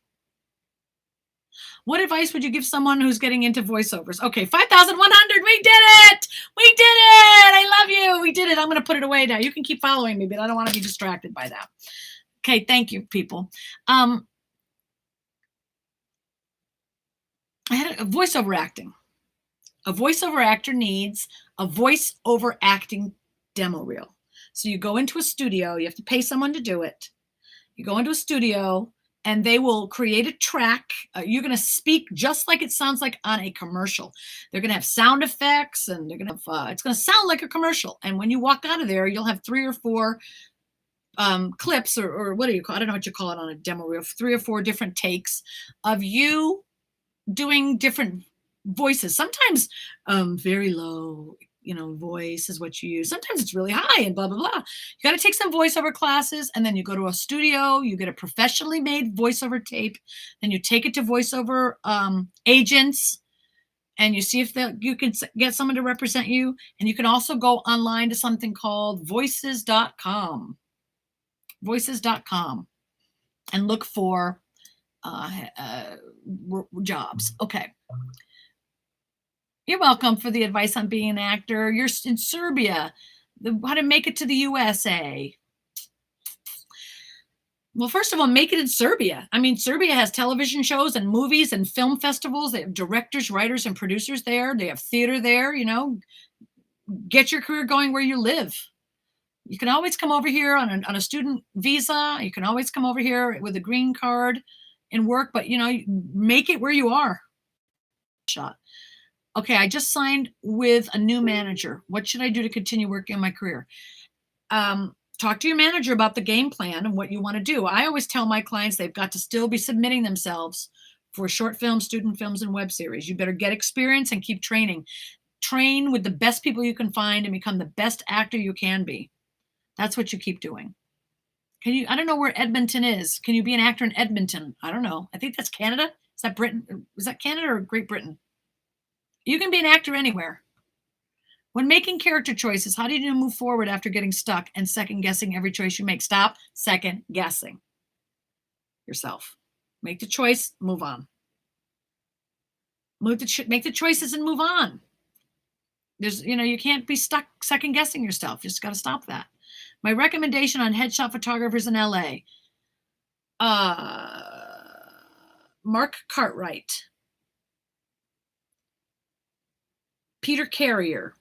[SPEAKER 1] What advice would you give someone who's getting into voiceovers? Okay, 5,100. We did it. We did it. I love you. We did it. I'm going to put it away now. You can keep following me, but I don't want to be distracted by that. Okay, thank you, people. I had a voiceover acting. A voiceover actor needs a voiceover acting demo reel. So you go into a studio, you have to pay someone to do it. You go into a studio and they will create a track. You're going to speak just like it sounds like on a commercial. They're going to have sound effects and they're going to have, it's going to sound like a commercial. And when you walk out of there, you'll have 3 or 4 clips or what do you call, I don't know what you call it on a demo reel, 3 or 4 different takes of you doing different voices. Sometimes very low, voice is what you use. Sometimes it's really high and blah, blah, blah. You got to take some voiceover classes and then you go to a studio, you get a professionally made voiceover tape, then you take it to voiceover agents and you see if you can get someone to represent you. And you can also go online to something called voices.com, voices.com and look for jobs. Okay. You're welcome for the advice on being an actor. You're in Serbia. How to make it to the USA. Well, first of all, make it in Serbia. I mean, Serbia has television shows and movies and film festivals. They have directors, writers, and producers there. They have theater there, Get your career going where you live. You can always come over here on a student visa. You can always come over here with a green card and work, but, make it where you are. Shot. Okay, I just signed with a new manager. What should I do to continue working on my career? Talk to your manager about the game plan and what you want to do. I always tell my clients they've got to still be submitting themselves for short films, student films, and web series. You better get experience and keep training. Train with the best people you can find and become the best actor you can be. That's what you keep doing. I don't know where Edmonton is. Can you be an actor in Edmonton? I don't know. I think that's Canada. Is that Britain? Is that Canada or Great Britain? You can be an actor anywhere. When making character choices, how do you move forward after getting stuck and second guessing every choice you make? Stop second guessing yourself. Make the choice, move on. Make the choices and move on. You can't be stuck second guessing yourself. You just got to stop that. My recommendation on headshot photographers in LA. Mark Cartwright. Peter Carrier,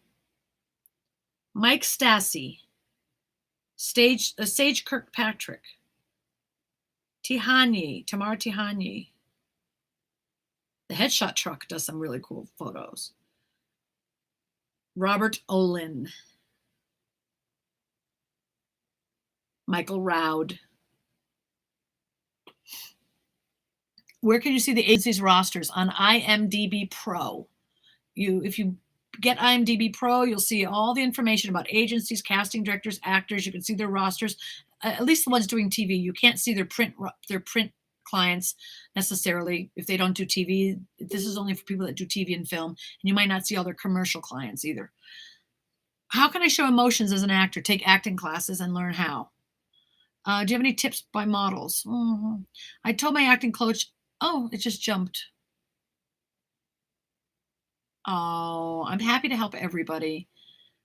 [SPEAKER 1] Mike Stassi, Sage Kirkpatrick, Tamara Tihani. The Headshot Truck does some really cool photos. Robert Olin, Michael Roud. Where can you see the agency's rosters? On IMDb Pro. If you get IMDb Pro, you'll see all the information about agencies, casting directors, actors. You can see their rosters, at least the ones doing TV. You can't see their print clients necessarily if they don't do TV. This is only for people that do TV and film, and you might not see all their commercial clients either. How can I show emotions as an actor? Take acting classes and learn how. Do you have any tips by models? I told my acting coach, it just jumped. Oh, I'm happy to help everybody.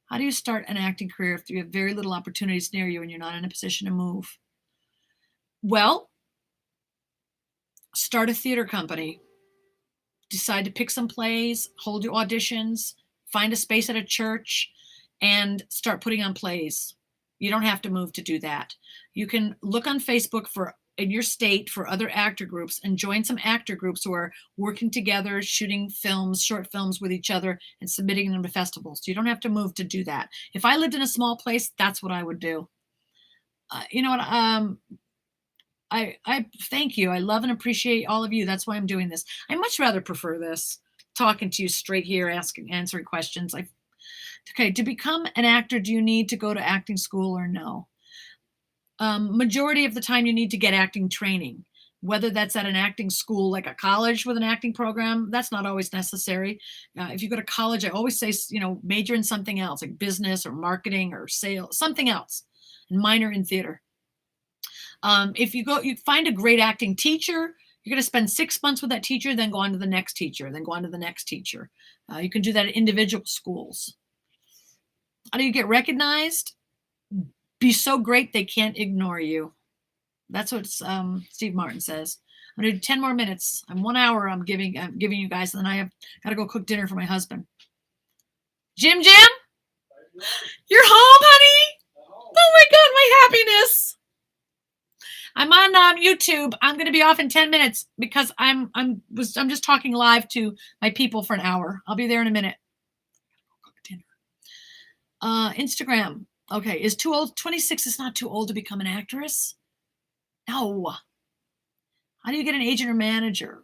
[SPEAKER 1] How do you start an acting career if you have very little opportunities near you and you're not in a position to move? Well, start a theater company. Decide to pick some plays, hold your auditions, find a space at a church, and start putting on plays. You don't have to move to do that. You can look on Facebook in your state for other actor groups and join some actor groups who are working together, shooting films, short films with each other and submitting them to festivals. You don't have to move to do that. If I lived in a small place, that's what I would do. You know what? I thank you. I love and appreciate all of you. That's why I'm doing this. I much rather prefer this, talking to you straight here, answering questions. Okay, to become an actor, do you need to go to acting school or no? Majority of the time you need to get acting training. whether that's at an acting school, like a college with an acting program. That's not always necessary. If you go to college, I always say, major in something else, like business or marketing or sales, something else, and minor in theater. If you find a great acting teacher, you're going to spend 6 months with that teacher, then go on to the next teacher, then go on to the next teacher. You can do that at individual schools. How do you get recognized? Be so great they can't ignore you. That's what Steve Martin says. I'm gonna do 10 more minutes. I'm 1 hour. I'm giving you guys, and then I have got to go cook dinner for my husband. Jim, you're home, honey. Oh my God, my happiness. I'm on YouTube. I'm going to be off in 10 minutes because I'm just talking live to my people for an hour. I'll be there in a minute. Cook dinner. Instagram. Okay, is too old. 26 is not too old to become an actress. No. How do you get an agent or manager?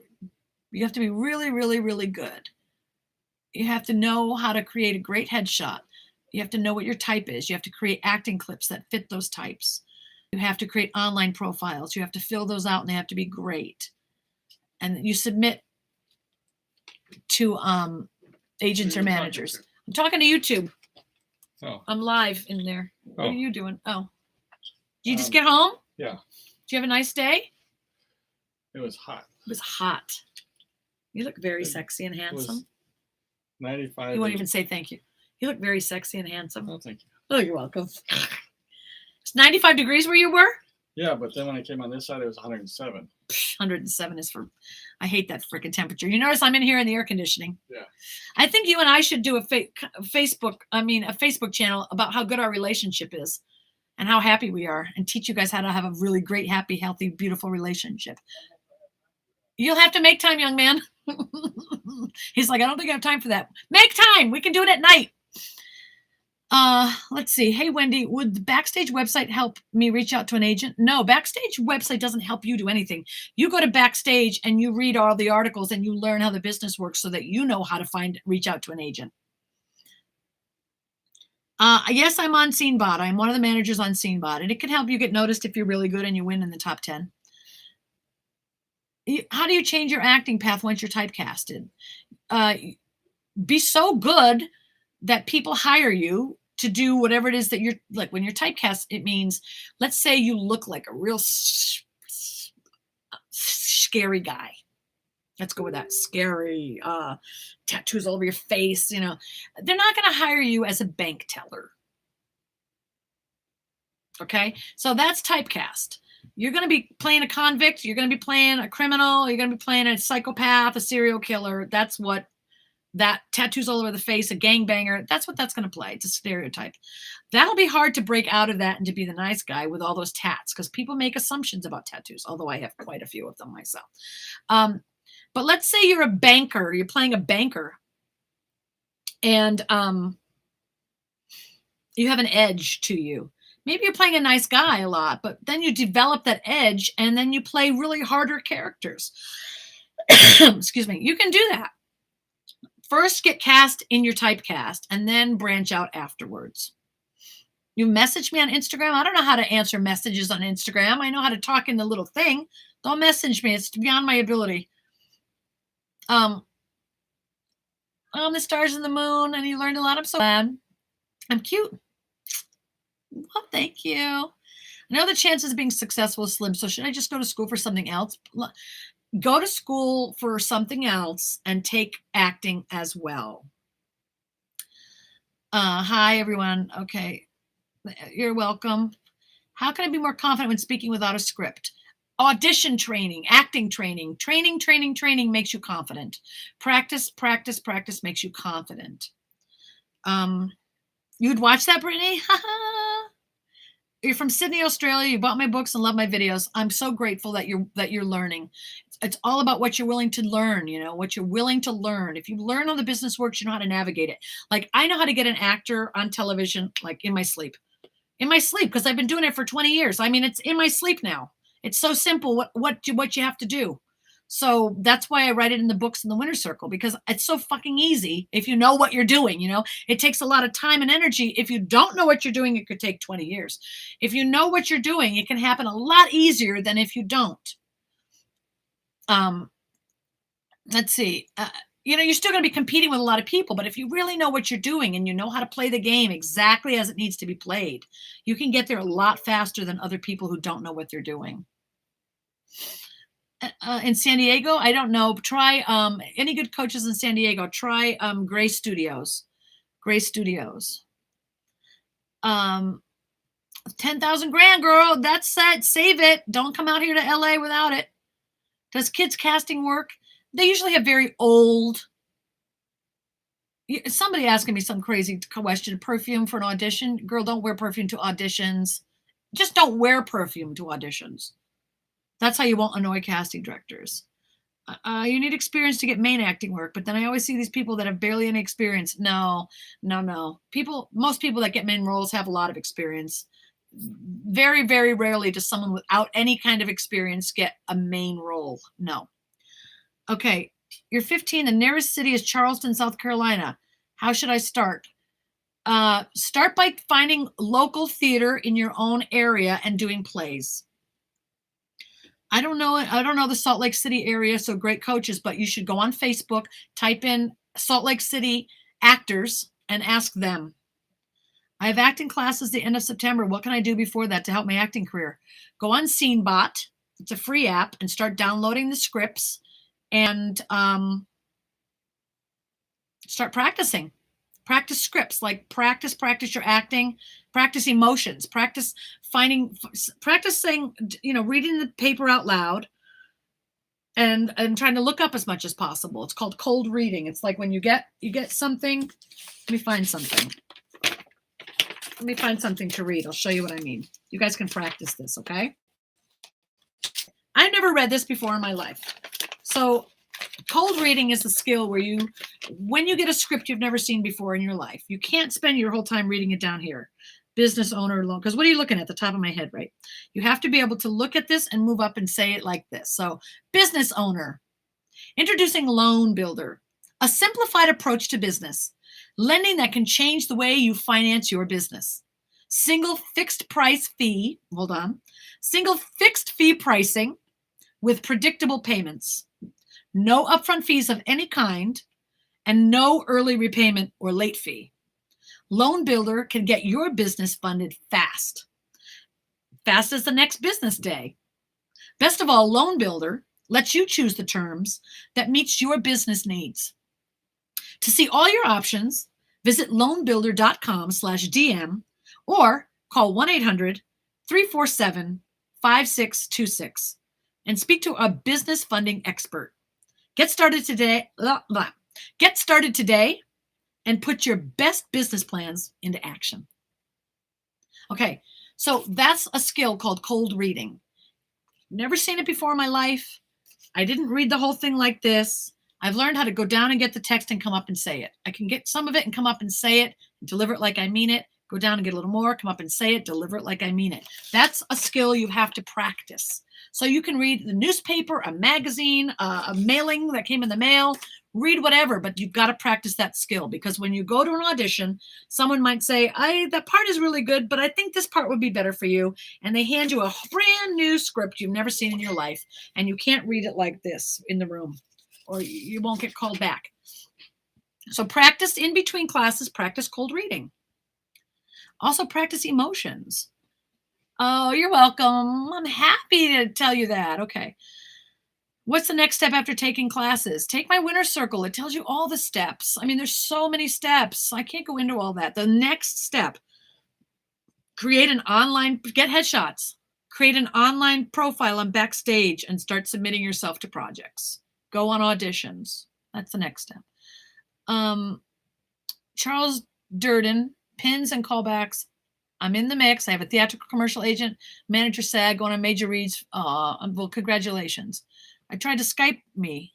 [SPEAKER 1] You have to be really, really, really good. You have to know how to create a great headshot. You have to know what your type is. You have to create acting clips that fit those types. You have to create online profiles. You have to fill those out, and they have to be great. And you submit to agents or managers. I'm talking to YouTube.
[SPEAKER 2] Oh.
[SPEAKER 1] I'm live in there. What
[SPEAKER 2] Oh.
[SPEAKER 1] are you doing? Oh. Did you just get home?
[SPEAKER 2] Yeah.
[SPEAKER 1] Did you have a nice day?
[SPEAKER 2] It was hot.
[SPEAKER 1] It was hot. You look very sexy and handsome.
[SPEAKER 2] 95.
[SPEAKER 1] You won't even say thank you. You look very sexy and handsome.
[SPEAKER 2] Oh, thank you.
[SPEAKER 1] Oh, you're welcome. It's 95 degrees where you were?
[SPEAKER 2] Yeah, but then when I came on this side, it was 107.
[SPEAKER 1] 107 is for, I hate that freaking temperature. You notice I'm in here in the air conditioning.
[SPEAKER 2] Yeah.
[SPEAKER 1] I think you and I should do a Facebook channel about how good our relationship is and how happy we are, and teach you guys how to have a really great, happy, healthy, beautiful relationship. You'll have to make time, young man. He's like, I don't think I have time for that. Make time. We can do it at night. Let's see. Hey, Wendy, would the Backstage website help me reach out to an agent? No, Backstage website doesn't help you do anything. You go to Backstage and you read all the articles and you learn how the business works so that you know how to reach out to an agent. Yes, I'm on SceneBot. I'm one of the managers on SceneBot, and it can help you get noticed if you're really good and you win in the top 10. How do you change your acting path once you're typecasted? Be so good that people hire you to do whatever it is that you're like. When you're typecast, it means, let's say you look like a real scary guy. Let's go with that. Scary, tattoos all over your face. They're not going to hire you as a bank teller. Okay, so that's typecast. You're going to be playing a convict. You're going to be playing a criminal. You're going to be playing a psychopath, a serial killer. That's what that tattoos all over the face, a gangbanger. That's what that's going to play. It's a stereotype. That'll be hard to break out of that and to be the nice guy with all those tats, because people make assumptions about tattoos, although I have quite a few of them myself. But let's say you're a banker. You're playing a banker, and you have an edge to you. Maybe you're playing a nice guy a lot, but then you develop that edge and then you play really harder characters. Excuse me. You can do that. First, get cast in your typecast and then branch out afterwards. You message me on Instagram. I don't know how to answer messages on Instagram. I know how to talk in the little thing. Don't message me. It's beyond my ability. The stars and the moon, and you learned a lot. I'm so glad. I'm cute. Well, thank you. I know the chances of being successful is slim, so should I just go to school for something else? Go to school for something else and take acting as well. Hi, everyone. Okay. You're welcome. How can I be more confident when speaking without a script? Audition training, acting training, training makes you confident. Practice makes you confident. You'd watch that, Brittany? You're from Sydney, Australia. You bought my books and love my videos. I'm so grateful that you're learning. It's all about what you're willing to learn, what you're willing to learn. If you learn how the business works, you know how to navigate it. Like, I know how to get an actor on television, like in my sleep, because I've been doing it for 20 years. I mean, it's in my sleep now. It's so simple what you have to do. So that's why I write it in the books in the Winner's Circle, because it's so fucking easy if you know what you're doing. It takes a lot of time and energy. If you don't know what you're doing, it could take 20 years. If you know what you're doing, it can happen a lot easier than if you don't. Um, let's see. You're still going to be competing with a lot of people, but if you really know what you're doing and you know how to play the game exactly as it needs to be played, you can get there a lot faster than other people who don't know what they're doing. In San Diego, I don't know. Try any good coaches in San Diego. Try Gray Studios. Gray Studios. 10,000 grand, girl. That's set. Save it. Don't come out here to LA without it. Does kids casting work? They usually have very old. Somebody asking me some crazy question. Perfume for an audition? Girl, don't wear perfume to auditions. Just don't wear perfume to auditions. That's how you won't annoy casting directors. You need experience to get main acting work, but then I always see these people that have barely any experience. No. Most people that get main roles have a lot of experience. Very, very rarely does someone without any kind of experience get a main role. No. Okay, you're 15. The nearest city is Charleston, South Carolina. How should I start? Start by finding local theater in your own area and doing plays. I don't know the Salt Lake City area, so great coaches, but you should go on Facebook, type in Salt Lake City actors, and ask them. I have acting classes the end of September. What can I do before that to help my acting career? Go on SceneBot. It's a free app, and start downloading the scripts and start practicing. Practice scripts, like practice your acting, practice emotions, practicing, reading the paper out loud and trying to look up as much as possible. It's called cold reading. It's like when you get something. Let me find something. To read. I'll show you what I mean. You guys can practice this, okay? I've never read this before in my life. So cold reading is the skill where when you get a script you've never seen before in your life, you can't spend your whole time reading it down here. Business owner alone, because what are you looking at the top of my head, right? You have to be able to look at this and move up and say it like this. So business owner, introducing Loan Builder, a simplified approach to business, lending that can change the way you finance your business. Single fixed fee pricing with predictable payments. No upfront fees of any kind, and no early repayment or late fee. Loan Builder can get your business funded fast. Fast as the next business day. Best of all, Loan Builder lets you choose the terms that meets your business needs. To see all your options, visit loanbuilder.com/DM or call 1-800-347-5626 and speak to a business funding expert. Get started today and put your best business plans into action. Okay, so that's a skill called cold reading. Never seen it before in my life. I didn't read the whole thing like this. I've learned how to go down and get the text and come up and say it. I can get some of it and come up and say it, and deliver it like I mean it. Go down and get a little more, come up and say it, deliver it like I mean it. That's a skill you have to practice. So you can read the newspaper, a magazine, a mailing that came in the mail, read whatever, but you've got to practice that skill, because when you go to an audition, someone might say, that part is really good, but I think this part would be better for you. And they hand you a brand new script you've never seen in your life, and you can't read it like this in the room, or you won't get called back. So practice in between classes, practice cold reading. Also practice emotions. Oh, you're welcome. I'm happy to tell you that. Okay. What's the next step after taking classes? Take my winner's circle. It tells you all the steps. I mean, there's so many steps. I can't go into all that. The next step, get headshots. Create an online profile on Backstage and start submitting yourself to projects. Go on auditions. That's the next step. Charles Durden, pins and callbacks. I'm in the mix. I have a theatrical commercial agent, manager SAG, going on major reads. Well, congratulations. I tried to Skype me.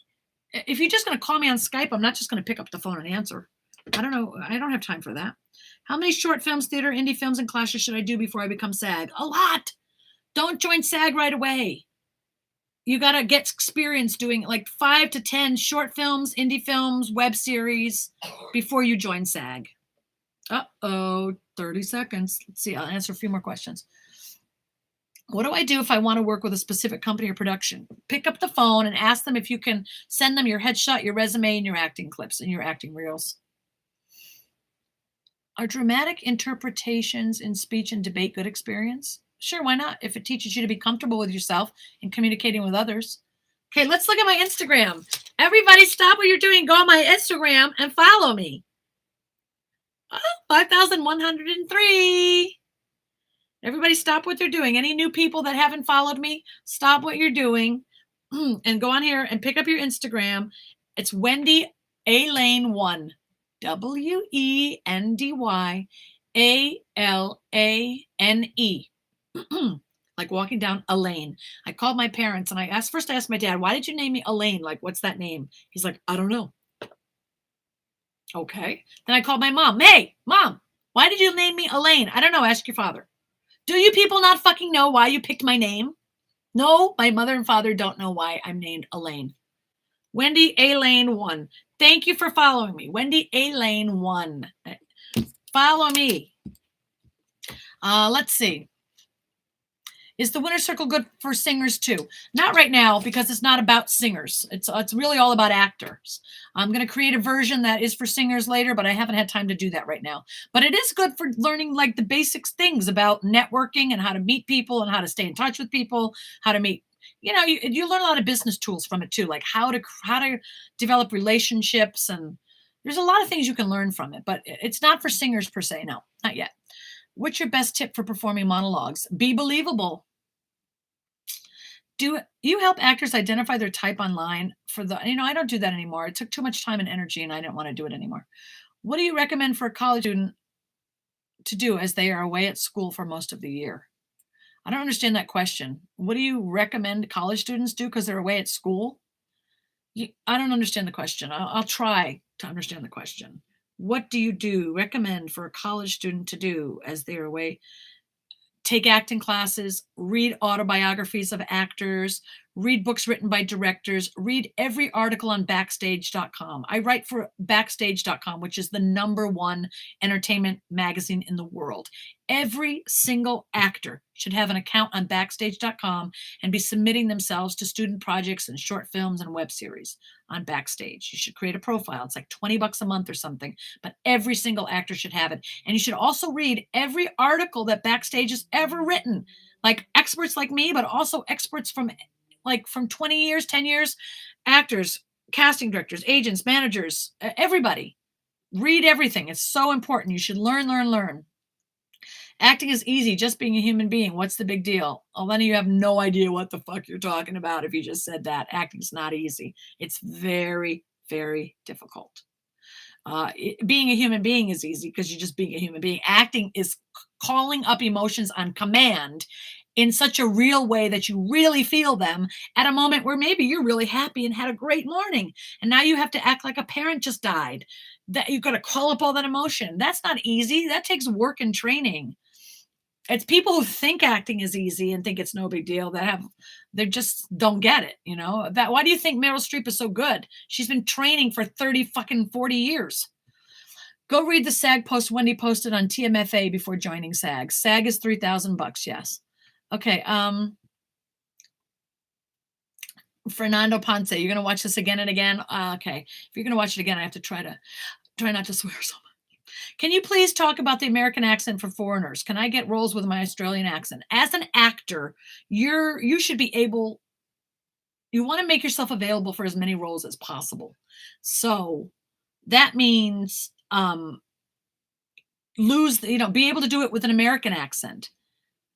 [SPEAKER 1] If you're just going to call me on Skype, I'm not just going to pick up the phone and answer. I don't know. I don't have time for that. How many short films, theater, indie films, and classes should I do before I become SAG? A lot. Don't join SAG right away. You got to get experience doing like 5 to 10 short films, indie films, web series before you join SAG. 30 seconds. Let's see. I'll answer a few more questions. What do I do if I want to work with a specific company or production? Pick up the phone and ask them if you can send them your headshot, your resume, and your acting clips and your acting reels. Are dramatic interpretations in speech and debate good experience? Sure, why not? If it teaches you to be comfortable with yourself and communicating with others. Okay, let's look at my Instagram. Everybody stop what you're doing. Go on my Instagram and follow me. Oh, 5,103. Everybody stop what they're doing. Any new people that haven't followed me, stop what you're doing and go on here and pick up your Instagram. It's Wendy A Lane 1. WendyAlane. Like walking down a lane. I called my parents and I asked my dad, why did you name me Elaine? Like, what's that name? He's like, I don't know. Okay. Then I called my mom. Hey, mom, why did you name me Elaine? I don't know. Ask your father. Do you people not fucking know why you picked my name? No, my mother and father don't know why I'm named Elaine. Wendy A Lane 1. Thank you for following me. Wendy A Lane 1. Follow me. Let's see. Is the winner's circle good for singers too? Not right now, because it's not about singers. It's really all about actors. I'm going to create a version that is for singers later, but I haven't had time to do that right now. But it is good for learning like the basics things about networking and how to meet people and how to stay in touch with people, how to meet, you learn a lot of business tools from it too, like how to develop relationships, and there's a lot of things you can learn from it, but it's not for singers per se. No, not yet. What's your best tip for performing monologues? Be believable. Do you help actors identify their type online I don't do that anymore. It took too much time and energy and I didn't want to do it anymore. What do you recommend for a college student to do as they are away at school for most of the year? I don't understand that question. What do you recommend college students do because they're away at school? I don't understand the question. I'll try to understand the question. What do you recommend for a college student to do as they're away? Take acting classes, read autobiographies of actors, read books written by directors, read every article on Backstage.com. I write for Backstage.com, which is the #1 entertainment magazine in the world. Every single actor should have an account on Backstage.com and be submitting themselves to student projects and short films and web series on Backstage. You should create a profile. It's like $20 a month or something, but every single actor should have it. And you should also read every article that Backstage has ever written, like experts like me, but also experts from 20 years, 10 years, actors, casting directors, agents, managers, everybody. Read everything. It's so important. You should learn. Acting is easy, just being a human being. What's the big deal? Oh, then you have no idea what the fuck you're talking about if you just said that. Acting's not easy. It's very, very difficult. Being a human being is easy because you're just being a human being. Acting is calling up emotions on command in such a real way that you really feel them at a moment where maybe you're really happy and had a great morning. And now you have to act like a parent just died. That you've got to call up all that emotion. That's not easy. That takes work and training. It's people who think acting is easy and think it's no big deal they just don't get it, why do you think Meryl Streep is so good? She's been training for 40 years. Go read the SAG post Wendy posted on TMFA before joining SAG. SAG is $3,000. Yes. Okay. Fernando Ponce, you're going to watch this again and again. Okay. If you're going to watch it again, I have to try not to swear so much. Can you please talk about the American accent for foreigners? Can I get roles with my Australian accent? As an actor, you should be able, you want to make yourself available for as many roles as possible. So that means be able to do it with an American accent,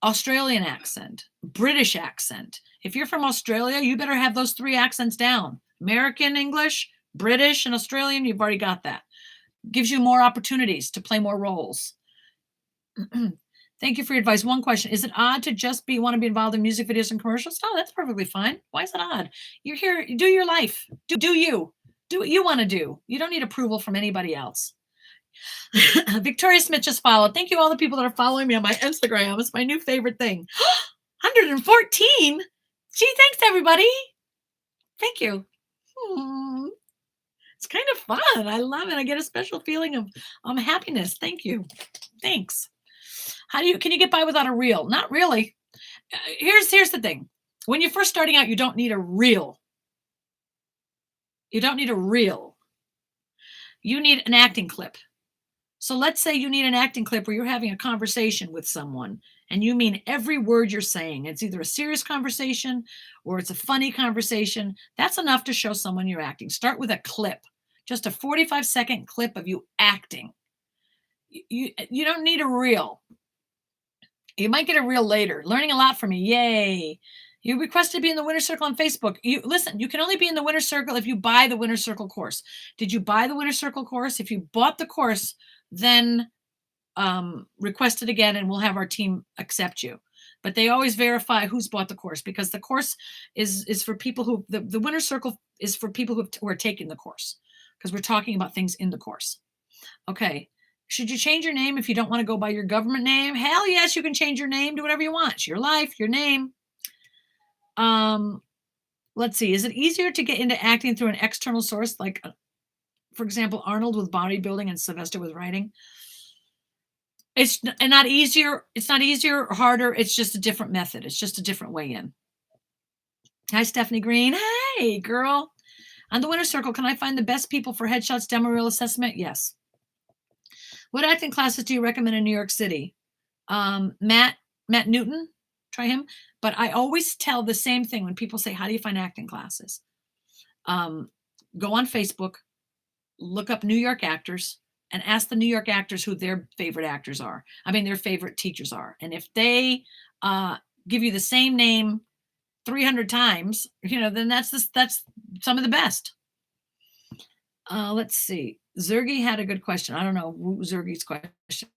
[SPEAKER 1] Australian accent, British accent. If you're from Australia, you better have those 3 accents down. American English, British, and Australian, you've already got that. Gives you more opportunities to play more roles. Thank you for your advice. One question. Is it odd to just want to be involved in music videos and commercials? No, that's perfectly fine. Why is it odd? You're here. Do your life. Do you. Do what you want to do. You don't need approval from anybody else. Victoria Smith just followed. Thank you all the people that are following me on my Instagram. It's my new favorite thing. 114? Gee, thanks everybody. Thank you. It's kind of fun. I love it. I get a special feeling of happiness. Thank you. Thanks. Can you get by without a reel? Not really. Here's the thing. When you're first starting out, you don't need a reel. You don't need a reel. You need an acting clip. So let's say you need an acting clip where you're having a conversation with someone and you mean every word you're saying. It's either a serious conversation or it's a funny conversation. That's enough to show someone you're acting. Start with a clip, just a 45-second clip of you acting. You don't need a reel. You might get a reel later. Learning a lot from me. Yay. You requested to be in the Winner's Circle on Facebook. Listen, you can only be in the Winner's Circle if you buy the Winner's Circle course. Did you buy the Winner's Circle course? If you bought the course, then request it again and we'll have our team accept you. But they always verify who's bought the course, because the course is for people who, the Winner's Circle is for people who are taking the course, because we're talking about things in the course. Okay. Should you change your name if you don't want to go by your government name? Hell yes, you can change your name. Do whatever you want. It's your life, your name. Let's see. Is it easier to get into acting through an external source, like, for example, Arnold with bodybuilding and Sylvester with writing? It's not easier. It's not easier or harder. It's just a different method. It's just a different way in. Hi, Stephanie Green. Hey, girl. On the Winner's Circle, can I find the best people for headshots, demo reel assessment? Yes. What acting classes do you recommend in New York City? Matt Newton, try him. But I always tell the same thing when people say, how do you find acting classes? Go on Facebook, look up New York actors, and ask the New York actors who their favorite actors are. I mean, their favorite teachers are. And if they give you the same name 300 times, then that's some of the best. Let's see. Zergi had a good question. I don't know Zergi's question.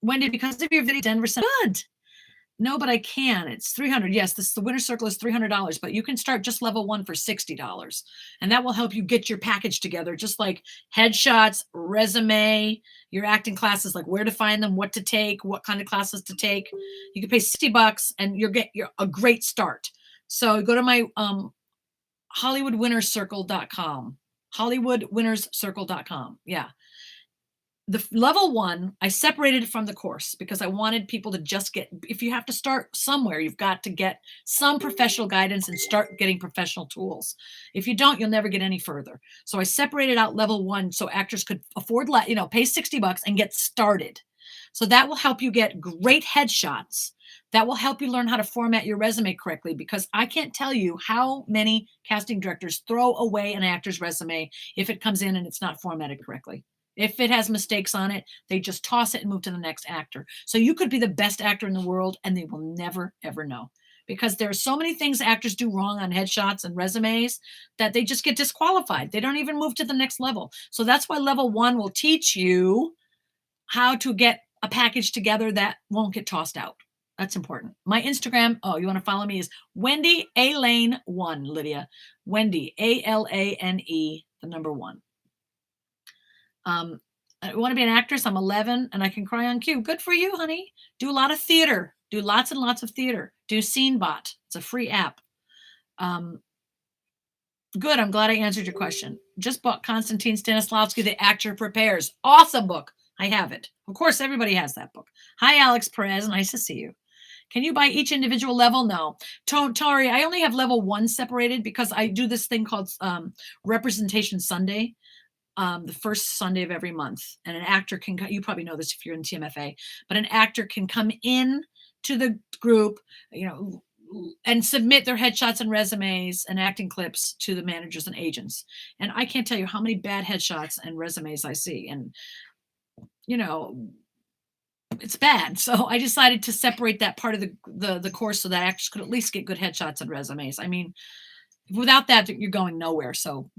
[SPEAKER 1] Wendy, because of your video, Denver said, good. No, but I can. It's $300. Yes, the Winner's Circle is $300, but you can start just level 1 for $60. And that will help you get your package together, just like headshots, resume, your acting classes, like where to find them, what to take, what kind of classes to take. You can pay $60 and you're a great start. So go to my HollywoodWinnersCircle.com. HollywoodWinnersCircle.com. Yeah. The level 1, I separated it from the course because I wanted people to just get, if you have to start somewhere, you've got to get some professional guidance and start getting professional tools. If you don't, you'll never get any further. So I separated out level 1 so actors could afford, pay $60 and get started. So that will help you get great headshots. That will help you learn how to format your resume correctly, because I can't tell you how many casting directors throw away an actor's resume if it comes in and it's not formatted correctly. If it has mistakes on it, they just toss it and move to the next actor. So you could be the best actor in the world and they will never, ever know, because there are so many things actors do wrong on headshots and resumes that they just get disqualified. They don't even move to the next level. So that's why level 1 will teach you how to get a package together that won't get tossed out. That's important. My Instagram, you want to follow me, is Wendy Alane 1, Lydia. Wendy, ALANE, the number 1. I want to be an actress. I'm 11 and I can cry on cue. Good for you, honey. Do a lot of theater. Do lots and lots of theater. Do SceneBot. It's a free app. Good. I'm glad I answered your question. Just bought Konstantin Stanislavski, The Actor Prepares. Awesome book. I have it. Of course, everybody has that book. Hi, Alex Perez. Nice to see you. Can you buy each individual level? No. Tori, I only have level 1 separated because I do this thing called Representation Sunday. The first Sunday of every month, and an actor can, you probably know this if you're in TMFA, but an actor can come in to the group, and submit their headshots and resumes and acting clips to the managers and agents. And I can't tell you how many bad headshots and resumes I see. And, it's bad. So I decided to separate that part of the course so that actors could at least get good headshots and resumes. I mean, without that, you're going nowhere. So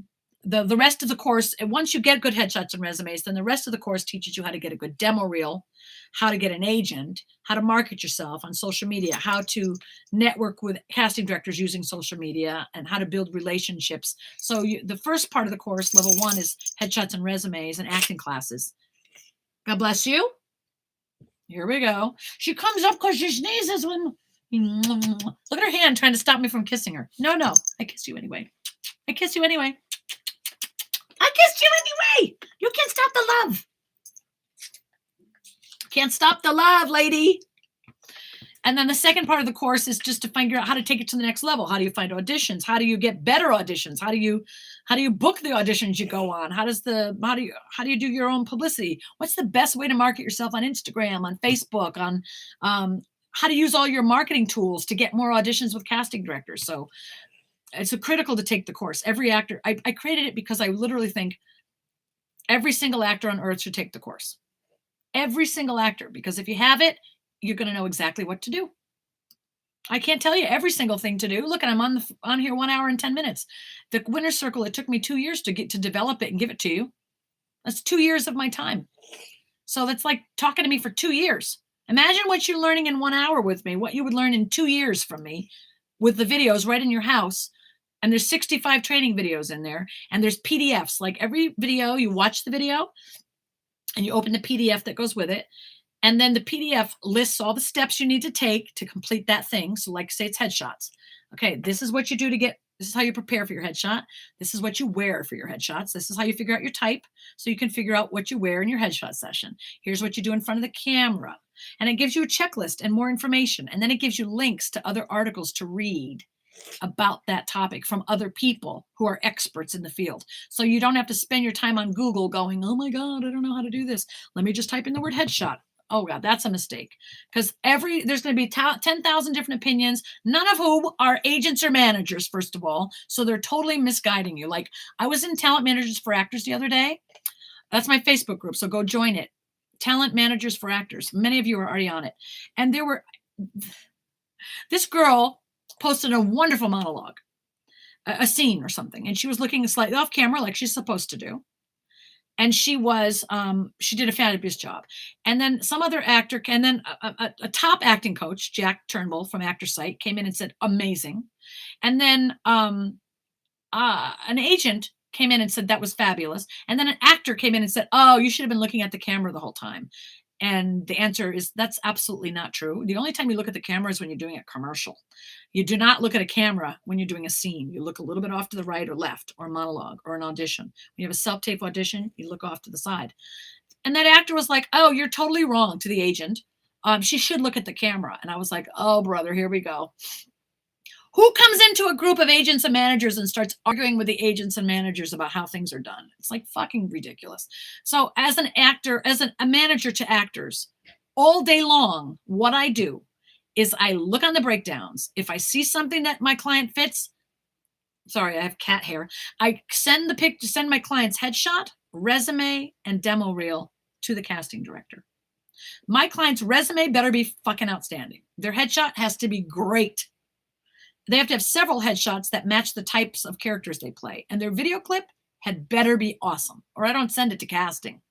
[SPEAKER 1] the rest of the course, once you get good headshots and resumes, then the rest of the course teaches you how to get a good demo reel, how to get an agent, how to market yourself on social media, how to network with casting directors using social media, and how to build relationships. So the first part of the course, level 1, is headshots and resumes and acting classes. God bless you. Here we go. She comes up because she sneezes when, look at her hand trying to stop me from kissing her. No, I kiss you anyway. I kiss you anyway. I kissed you anyway. You can't stop the love. Can't stop the love, lady. And then the second part of the course is just to figure out how to take it to the next level. How do you find auditions? How do you get better auditions? How do you book the auditions you go on? How do you do your own publicity? What's the best way to market yourself on Instagram, on Facebook, on how to use all your marketing tools to get more auditions with casting directors? So it's critical to take the course. Every actor, I created it because I literally think every single actor on earth should take the course. Every single actor, because if you have it, you're going to know exactly what to do. I can't tell you every single thing to do. Look, and I'm on here 1 hour and 10 minutes. The Winner's Circle, it took me 2 years to develop it and give it to you. That's 2 years of my time. So that's like talking to me for 2 years. Imagine what you're learning in 1 hour with me, what you would learn in 2 years from me with the videos right in your house. And there's 65 training videos in there. And there's PDFs. Like every video, you watch the video and you open the PDF that goes with it. And then the PDF lists all the steps you need to take to complete that thing. So like say it's headshots. Okay, this is what you do this is how you prepare for your headshot. This is what you wear for your headshots. This is how you figure out your type. So you can figure out what you wear in your headshot session. Here's what you do in front of the camera. And it gives you a checklist and more information. And then it gives you links to other articles to read about that topic from other people who are experts in the field. So you don't have to spend your time on Google going, oh my God, I don't know how to do this. Let me just type in the word headshot. Oh God, that's a mistake. Because there's going to be 10,000 different opinions, none of whom are agents or managers, first of all. So they're totally misguiding you. Like I was in Talent Managers for Actors the other day. That's my Facebook group. So go join it. Talent Managers for Actors. Many of you are already on it. And this girl posted a wonderful monologue, a scene or something. And she was looking slightly off camera like she's supposed to do. And she did a fabulous job. And then some other actor, and then a top acting coach, Jack Turnbull from Actor Site, came in and said, amazing. And then an agent came in and said, that was fabulous. And then an actor came in and said, oh, you should have been looking at the camera the whole time. And the answer is that's absolutely not true. The only time you look at the camera is when you're doing a commercial. You do not look at a camera when you're doing a scene. You look a little bit off to the right or left, or a monologue or an audition. When you have a self-tape audition, you look off to the side. And that actor was like, oh, you're totally wrong, to the agent. She should look at the camera. And I was like, oh, brother, here we go. Who comes into a group of agents and managers and starts arguing with the agents and managers about how things are done? It's like fucking ridiculous. So as an actor, a manager to actors, all day long, what I do is I look on the breakdowns. If I see something that my client fits, sorry, I have cat hair. I send my client's headshot, resume, and demo reel to the casting director. My client's resume better be fucking outstanding. Their headshot has to be great. They have to have several headshots that match the types of characters they play. And their video clip had better be awesome, or I don't send it to casting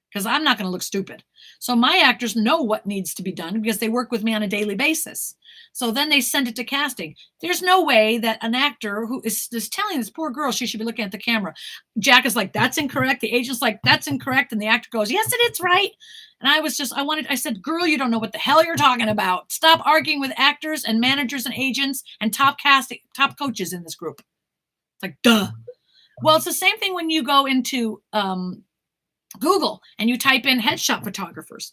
[SPEAKER 1] because I'm not going to look stupid. So my actors know what needs to be done because they work with me on a daily basis. So then they send it to casting. There's no way that an actor who is telling this poor girl she should be looking at the camera. Jack is like, that's incorrect. The agent's like, that's incorrect. And the actor goes, yes, it's right. And I said, girl, you don't know what the hell you're talking about. Stop arguing with actors and managers and agents and top coaches in this group. It's like, duh. Well, it's the same thing when you go into Google and you type in headshot photographers.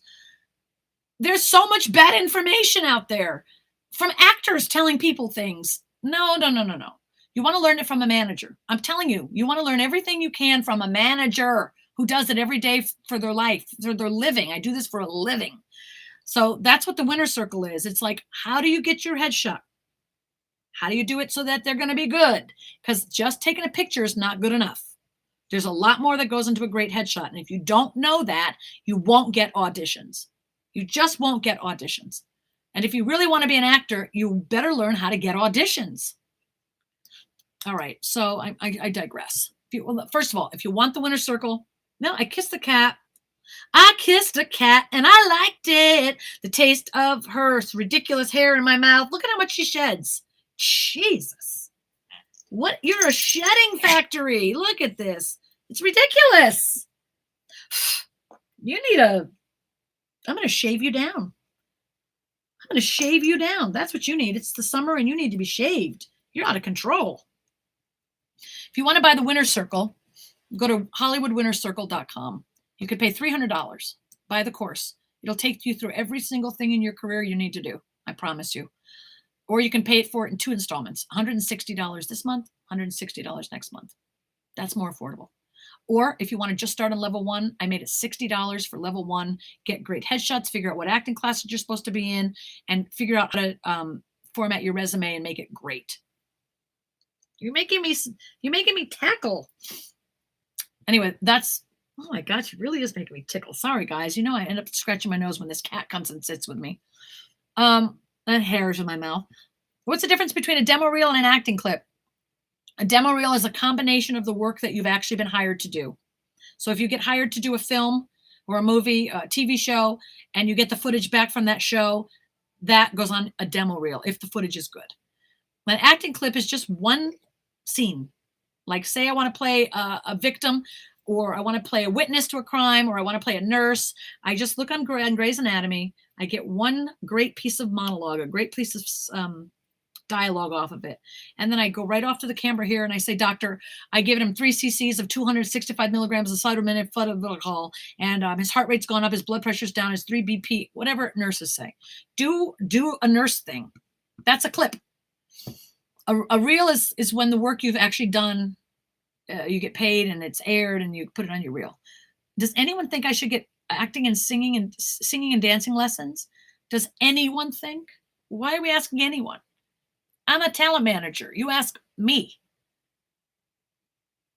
[SPEAKER 1] There's so much bad information out there from actors telling people things. No. You want to learn it from a manager. I'm telling you, you want to learn everything you can from a manager who does it every day for their life, for their living. I do this for a living. So that's what the Winner's Circle is. It's like, how do you get your headshot? How do you do it so that they're going to be good? Because just taking a picture is not good enough. There's a lot more that goes into a great headshot. And if you don't know that, you won't get auditions. You just won't get auditions. And if you really want to be an actor, you better learn how to get auditions. All right. So I digress. First of all, if you want the Winner's Circle, no, I kissed the cat. I kissed a cat and I liked it. The taste of her ridiculous hair in my mouth. Look at how much she sheds. Jesus. What? You're a shedding factory. Look at this. It's ridiculous. I'm going to shave you down. I'm going to shave you down. That's what you need. It's the summer and you need to be shaved. You're out of control. If you want to buy the Winner's Circle, go to HollywoodWinnerCircle.com. You could pay $300, buy the course. It'll take you through every single thing in your career you need to do. I promise you. Or you can pay it for it in 2 installments, $160 this month, $160 next month. That's more affordable. Or if you want to just start on level 1, I made it $60 for level 1. Get great headshots, figure out what acting classes you're supposed to be in, and figure out how to format your resume and make it great. You're making me tackle. Anyway, that's, oh my gosh, it really is making me tickle. Sorry, guys. You know, I end up scratching my nose when this cat comes and sits with me. That hair's in my mouth. What's the difference between a demo reel and an acting clip? A demo reel is a combination of the work that you've actually been hired to do. So if you get hired to do a film or a movie, a TV show, and you get the footage back from that show, that goes on a demo reel if the footage is good. An acting clip is just one scene. Like say I want to play a victim, or I want to play a witness to a crime, or I want to play a nurse. I just look on Grey's Anatomy. I get one great piece of monologue, a great piece of dialogue off of it. And then I go right off to the camera here and I say, doctor, I give him 3 cc's of 265 milligrams of cytominic, and his heart rate's gone up, his blood pressure's down, his 3 BP, whatever nurses say. Do a nurse thing. That's a clip. A reel is when the work you've actually done, you get paid and it's aired and you put it on your reel. Does anyone think I should get acting and singing and dancing lessons? Does anyone think? Why are we asking anyone? I'm a talent manager. You ask me.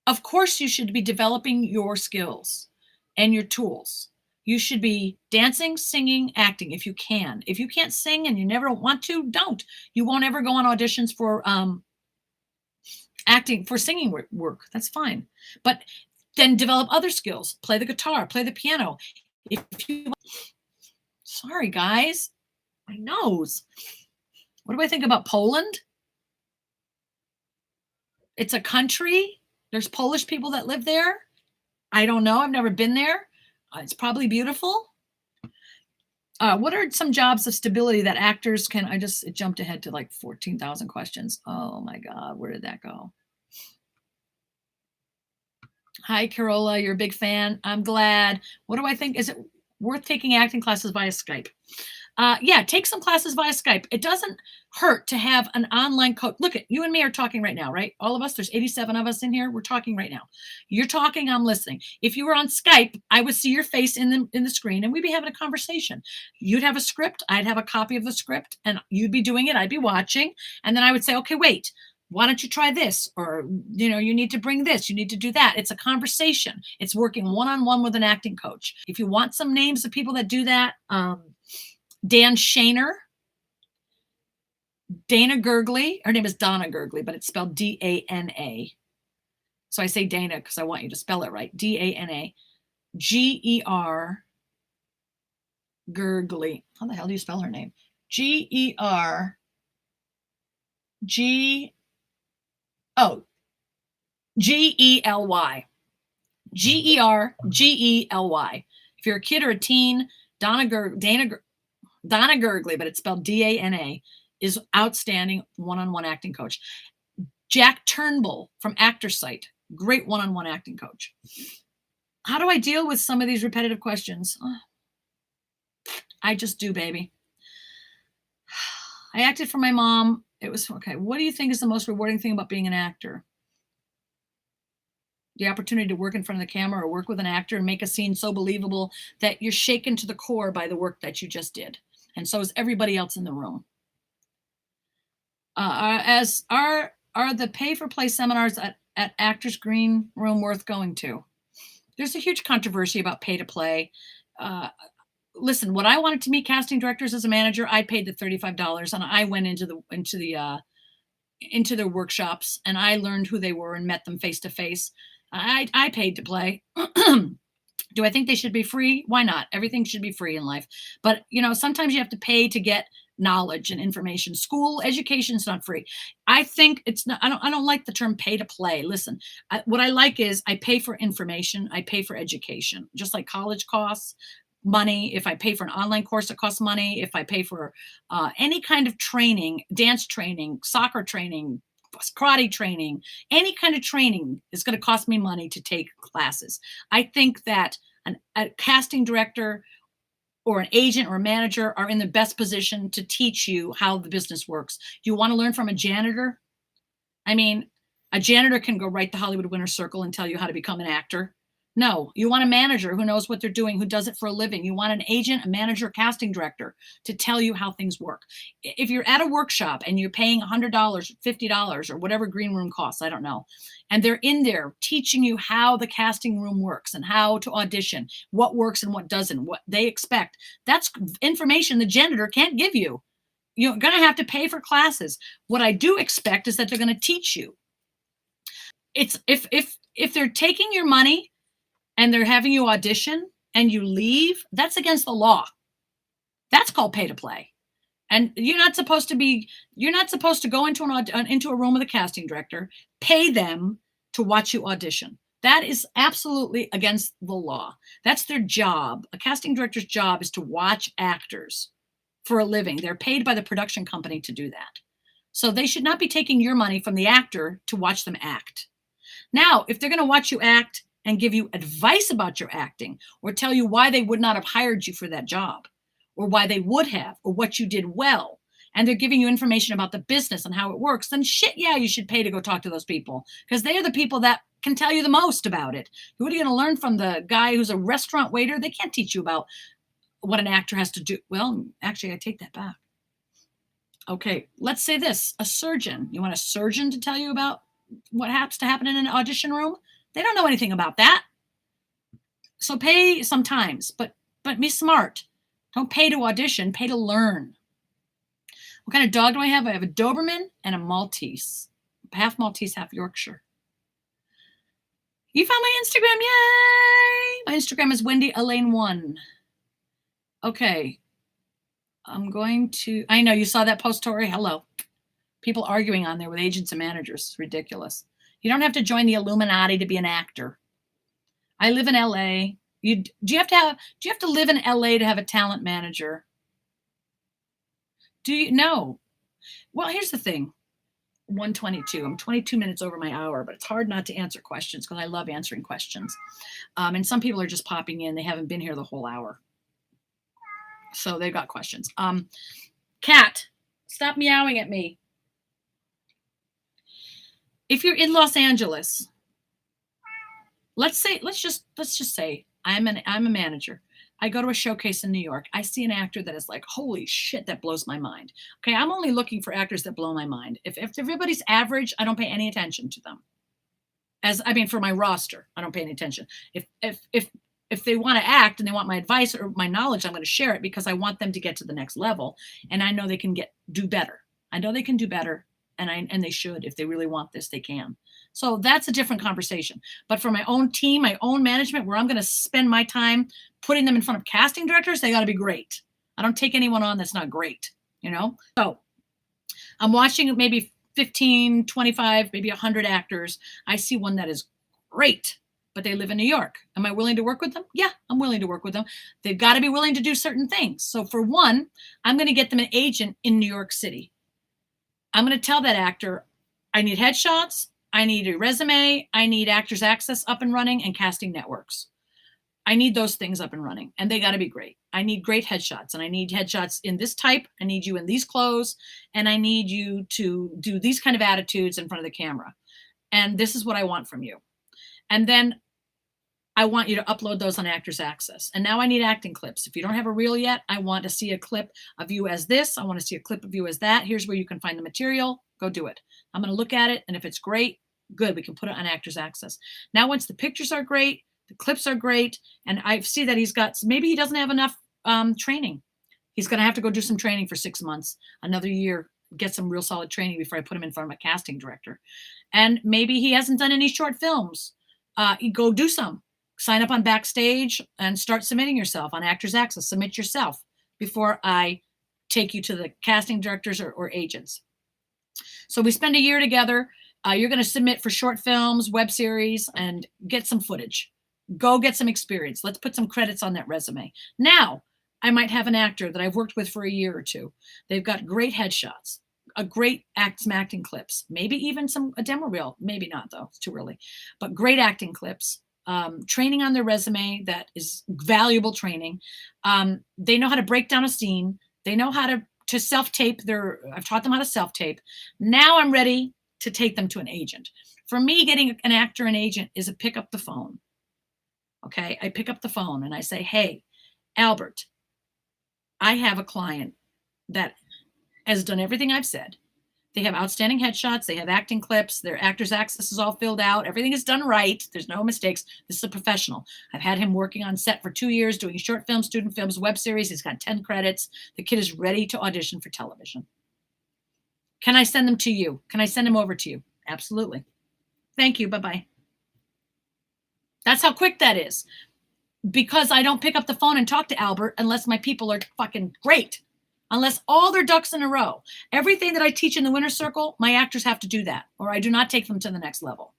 [SPEAKER 1] Of course, you should be developing your skills and your tools. You should be dancing, singing, acting if you can. If you can't sing and you never want to, don't. You won't ever go on auditions for acting, for singing work. That's fine. But then develop other skills. Play the guitar, play the piano. If you, sorry guys, my nose. What do I think about Poland? It's a country. There's Polish people that live there. I don't know. I've never been there. It's probably beautiful. What are some jobs of stability that actors can, it jumped ahead to like 14,000 questions. Oh my God, where did that go? Hi, Carola, you're a big fan. I'm glad. What do I think? Is it worth taking acting classes via Skype? Yeah, take some classes via Skype. It doesn't hurt to have an online coach. Look, at you and me are talking right now, right? All of us, there's 87 of us in here. We're talking right now. You're talking, I'm listening. If you were on Skype, I would see your face in the screen and we'd be having a conversation. You'd have a script, I'd have a copy of the script, and you'd be doing it, I'd be watching. And then I would say, okay, wait, why don't you try this? Or, you know, you need to bring this, you need to do that. It's a conversation. It's working one-on-one with an acting coach. If you want some names of people that do that, Dan Shaner, Dana Gurgley. Her name is Donna Gurgley, but it's spelled D-A-N-A. So I say Dana because I want you to spell it right. D-A-N-A. G-E-R Gurgley. How the hell do you spell her name? G-E-R G-E-L-Y. G-E-R-G-E-L-Y. If you're a kid or a teen, Donna Gurgley, but it's spelled D-A-N-A, is outstanding one-on-one acting coach. Jack Turnbull from Actor Site, great one-on-one acting coach. How do I deal with some of these repetitive questions? I just do, baby. I acted for my mom. It was okay. What do you think is the most rewarding thing about being an actor? The opportunity to work in front of the camera or work with an actor and make a scene so believable that you're shaken to the core by the work that you just did. And so is everybody else in the room. Are the pay-for-play seminars at Actors Green Room worth going to? There's a huge controversy about pay-to-play. Listen, when I wanted to meet casting directors as a manager, I paid the $35, and I went into their workshops, and I learned who they were and met them face to face. I paid to play. Do I think they should be free? Why not? Everything should be free in life. But, you know, sometimes you have to pay to get knowledge and information. School education is not free. I think it's not, I don't like the term pay to play. Listen, what I like is I pay for information. I pay for education, just like college costs money. If I pay for an online course, it costs money. If I pay for any kind of training, dance training, soccer training, karate training, any kind of training is going to cost me money to take classes. I think that a casting director or an agent or a manager are in the best position to teach you how the business works. Do you want to learn from a janitor? I mean, a janitor can go write the Hollywood Winter Circle and tell you how to become an actor. No, you want a manager who knows what they're doing, who does it for a living. You want an agent, a manager, casting director to tell you how things work. If you're at a workshop and you're paying $100, $50, or whatever green room costs, I don't know, and they're in there teaching you how the casting room works and how to audition, what works and what doesn't, what they expect, that's information the janitor can't give you. You're going to have to pay for classes. What I do expect is that they're going to teach you. It's if they're taking your money and they're having you audition and you leave, that's against the law. That's called pay to play. And you're not supposed to go into a room with a casting director, pay them to watch you audition. That is absolutely against the law. That's their job. A casting director's job is to watch actors for a living. They're paid by the production company to do that. So they should not be taking your money from the actor to watch them act. Now, if they're going to watch you act and give you advice about your acting, or tell you why they would not have hired you for that job, or why they would have, or what you did well, and they're giving you information about the business and how it works, then shit, yeah, you should pay to go talk to those people, because they are the people that can tell you the most about it. What are you going to learn from the guy who's a restaurant waiter? They can't teach you about what an actor has to do. Well, actually, I take that back. Okay, let's say this, a surgeon. You want a surgeon to tell you about what has to happen in an audition room? They don't know anything about that. So pay sometimes, but be smart. Don't pay to audition, pay to learn. What kind of dog do I have? I have a Doberman and a Maltese. Half Maltese, half Yorkshire. You found my Instagram, yay! My Instagram is Wendy Elaine 1. Okay. I know you saw that post, Tori. Hello. People arguing on there with agents and managers. It's ridiculous. You don't have to join the Illuminati to be an actor. I live in LA. Do you have to live in LA to have a talent manager? Do you? No. Well, here's the thing. 122. I'm 22 minutes over my hour, but it's hard not to answer questions because I love answering questions. And some people are just popping in. They haven't been here the whole hour. So they've got questions. Cat, stop meowing at me. If you're in Los Angeles, let's just say I'm a manager. I go to a showcase in New York. I see an actor that is like, holy shit, that blows my mind. Okay, I'm only looking for actors that blow my mind. If everybody's average, I don't pay any attention to them. For my roster, I don't pay any attention. If they want to act and they want my advice or my knowledge, I'm going to share it because I want them to get to the next level. And I know they can do better. I know they can do better. And they should. If they really want this, they can. So that's a different conversation. But for my own team, my own management, where I'm going to spend my time putting them in front of casting directors, they got to be great. I don't take anyone on that's not great, So I'm watching maybe 15, 25, maybe 100 actors. I see one that is great, but they live in New York. Am I willing to work with them? Yeah, I'm willing to work with them. They've got to be willing to do certain things. So for one, I'm going to get them an agent in New York City. I'm going to tell that actor, I need headshots, I need a resume, I need Actors Access up and running, and casting networks. I need those things up and running, and they got to be great. I need great headshots, and I need headshots in this type. I need you in these clothes, and I need you to do these kind of attitudes in front of the camera. And this is what I want from you. And then I want you to upload those on Actors Access. And now I need acting clips. If you don't have a reel yet, I want to see a clip of you as this. I want to see a clip of you as that. Here's where you can find the material. Go do it. I'm going to look at it. And if it's great, good. We can put it on Actors Access. Now, once the pictures are great, the clips are great, and I see that maybe he doesn't have enough training. He's going to have to go do some training for 6 months, another year, get some real solid training before I put him in front of a casting director. And maybe he hasn't done any short films. Go do some. Sign up on Backstage and start submitting yourself on Actors Access. Submit yourself before I take you to the casting directors or agents. So we spend a year together. You're going to submit for short films, web series, and get some footage. Go get some experience. Let's put some credits on that resume. Now, I might have an actor that I've worked with for a year or two. They've got great headshots, a great acting clips, maybe even a demo reel. Maybe not, though. It's too early. But great acting clips. training on their resume that is valuable training. They know how to break down a scene. They know how to self-tape I've taught them how to self-tape. Now I'm ready to take them to an agent. For me, getting an actor an agent is a pick up the phone. Okay, I pick up the phone and I say, hey, Albert, I have a client that has done everything I've said. They have outstanding headshots. They have acting clips. Their actor's access is all filled out. Everything is done right. There's no mistakes. This is a professional. I've had him working on set for 2 years, doing short films, student films, web series. He's got 10 credits. The kid is ready to audition for television. Can I send them to you? Can I send him over to you? Absolutely. Thank you. Bye-bye. That's how quick that is. Because I don't pick up the phone and talk to Albert unless my people are fucking great. Unless all their ducks in a row. Everything that I teach in the winner's circle, my actors have to do that, or I do not take them to the next level.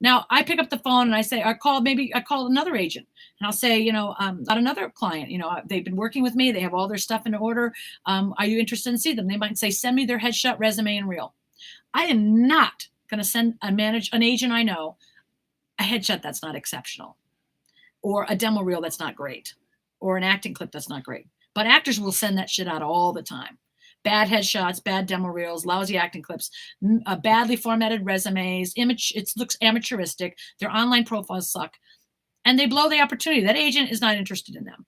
[SPEAKER 1] Now, I pick up the phone and I say, I call another agent and I'll say, got another client, they've been working with me. They have all their stuff in order. Are you interested in seeing them? They might say, send me their headshot, resume, and reel. I am not going to send an agent I know a headshot that's not exceptional, or a demo reel that's not great, or an acting clip that's not great. But actors will send that shit out all the time. Bad headshots, bad demo reels, lousy acting clips, badly formatted resumes. It looks amateuristic. Their online profiles suck. And they blow the opportunity. That agent is not interested in them.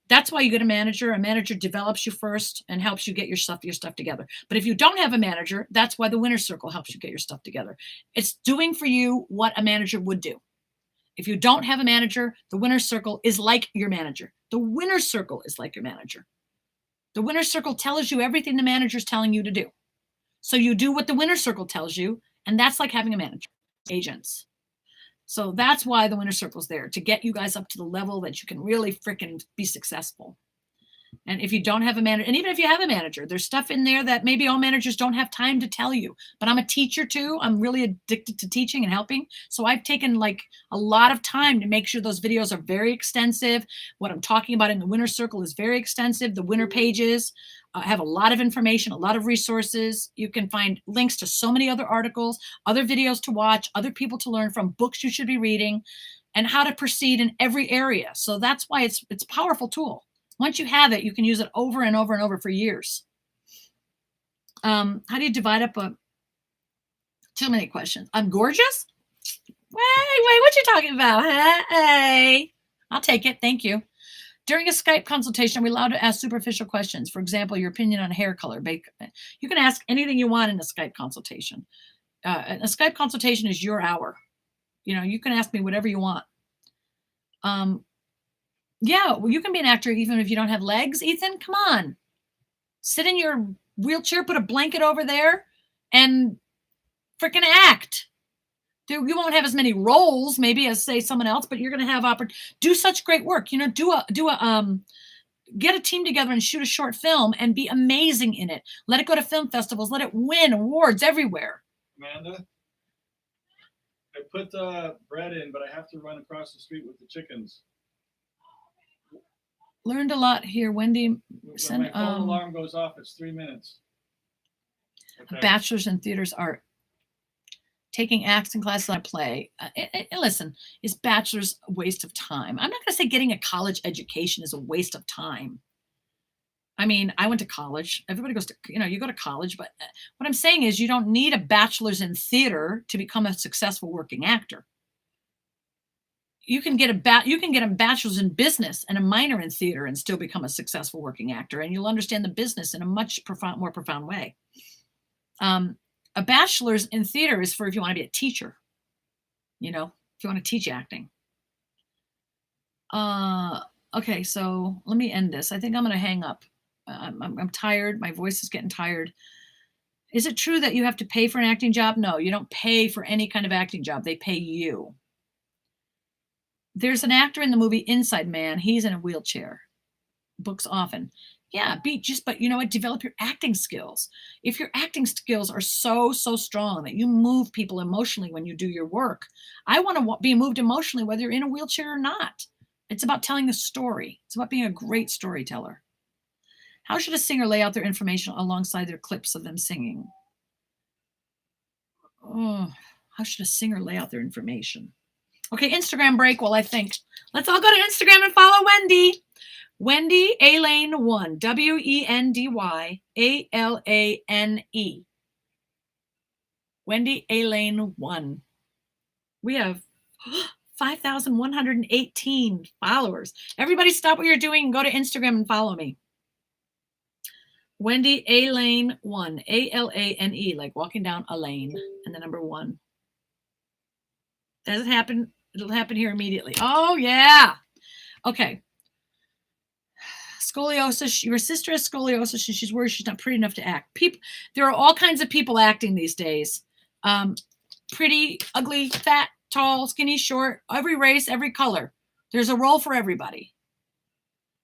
[SPEAKER 1] That's why you get a manager. A manager develops you first and helps you get your stuff together. But if you don't have a manager, that's why the winner's circle helps you get your stuff together. It's doing for you what a manager would do. If you don't have a manager, the winner's circle is like your manager. The winner's circle is like your manager. The winner's circle tells you everything the manager's telling you to do. So you do what the winner's circle tells you, and that's like having a manager, agents. So that's why the winner's circle is there, to get you guys up to the level that you can really freaking be successful. And if you don't have a manager, and even if you have a manager, there's stuff in there that maybe all managers don't have time to tell you. But I'm a teacher too. I'm really addicted to teaching and helping. So I've taken like a lot of time to make sure those videos are very extensive. What I'm talking about in the winner circle is very extensive. The winner pages have a lot of information, a lot of resources. You can find links to so many other articles, other videos to watch, other people to learn from, books you should be reading, and how to proceed in every area. So that's why it's a powerful tool. Once you have it, you can use it over and over and over for years. How do you divide up too many questions? I'm gorgeous? Wait, what you talking about? Hey, I'll take it. Thank you. During a Skype consultation, are we allowed to ask superficial questions? For example, your opinion on hair color. You can ask anything you want in a Skype consultation. A Skype consultation is your hour. You can ask me whatever you want. Yeah, well, you can be an actor even if you don't have legs, Ethan. Come on. Sit in your wheelchair, put a blanket over there, and freaking act. You won't have as many roles, maybe, as, say, someone else, but you're going to have do such great work. Get a team together and shoot a short film and be amazing in it. Let it go to film festivals. Let it win awards everywhere.
[SPEAKER 2] Amanda, I put the bread in, but I have to run across the street with the chickens.
[SPEAKER 1] Learned a lot here, Wendy.
[SPEAKER 2] When my phone alarm goes off, it's 3 minutes. Okay.
[SPEAKER 1] Bachelor's in theaters art. Taking acting classes on play. Listen, is bachelor's a waste of time? I'm not going to say getting a college education is a waste of time. I mean, I went to college. Everybody goes to, you go to college, but what I'm saying is you don't need a bachelor's in theater to become a successful working actor. You can get a bachelor's in business and a minor in theater and still become a successful working actor, and you'll understand the business in a much more profound way. A bachelor's in theater is for if you want to be a teacher, if you want to teach acting. Okay, so let me end this. I think I'm going to hang up. I'm tired. My voice is getting tired. Is it true that you have to pay for an acting job? No, you don't pay for any kind of acting job. They pay you. There's an actor in the movie Inside Man. He's in a wheelchair. Books often. Yeah, but you know what? Develop your acting skills. If your acting skills are so strong that you move people emotionally when you do your work, I want to be moved emotionally whether you're in a wheelchair or not. It's about telling the story. It's about being a great storyteller. How should a singer lay out their information alongside their clips of them singing? Oh, how should a singer lay out their information? Okay, Instagram break while I think. Let's all go to Instagram and follow Wendy. Wendy Alane1. WendyAlane. Wendy Alane1. We have 5,118 followers. Everybody stop what you're doing and go to Instagram and follow me. Wendy Alane1. Alane, like walking down a lane and the number 1. Does it happen? It'll happen here immediately. Oh, yeah. Okay. Scoliosis. Your sister has scoliosis and she's worried she's not pretty enough to act. There are all kinds of people acting these days. Pretty, ugly, fat, tall, skinny, short, every race, every color. There's a role for everybody.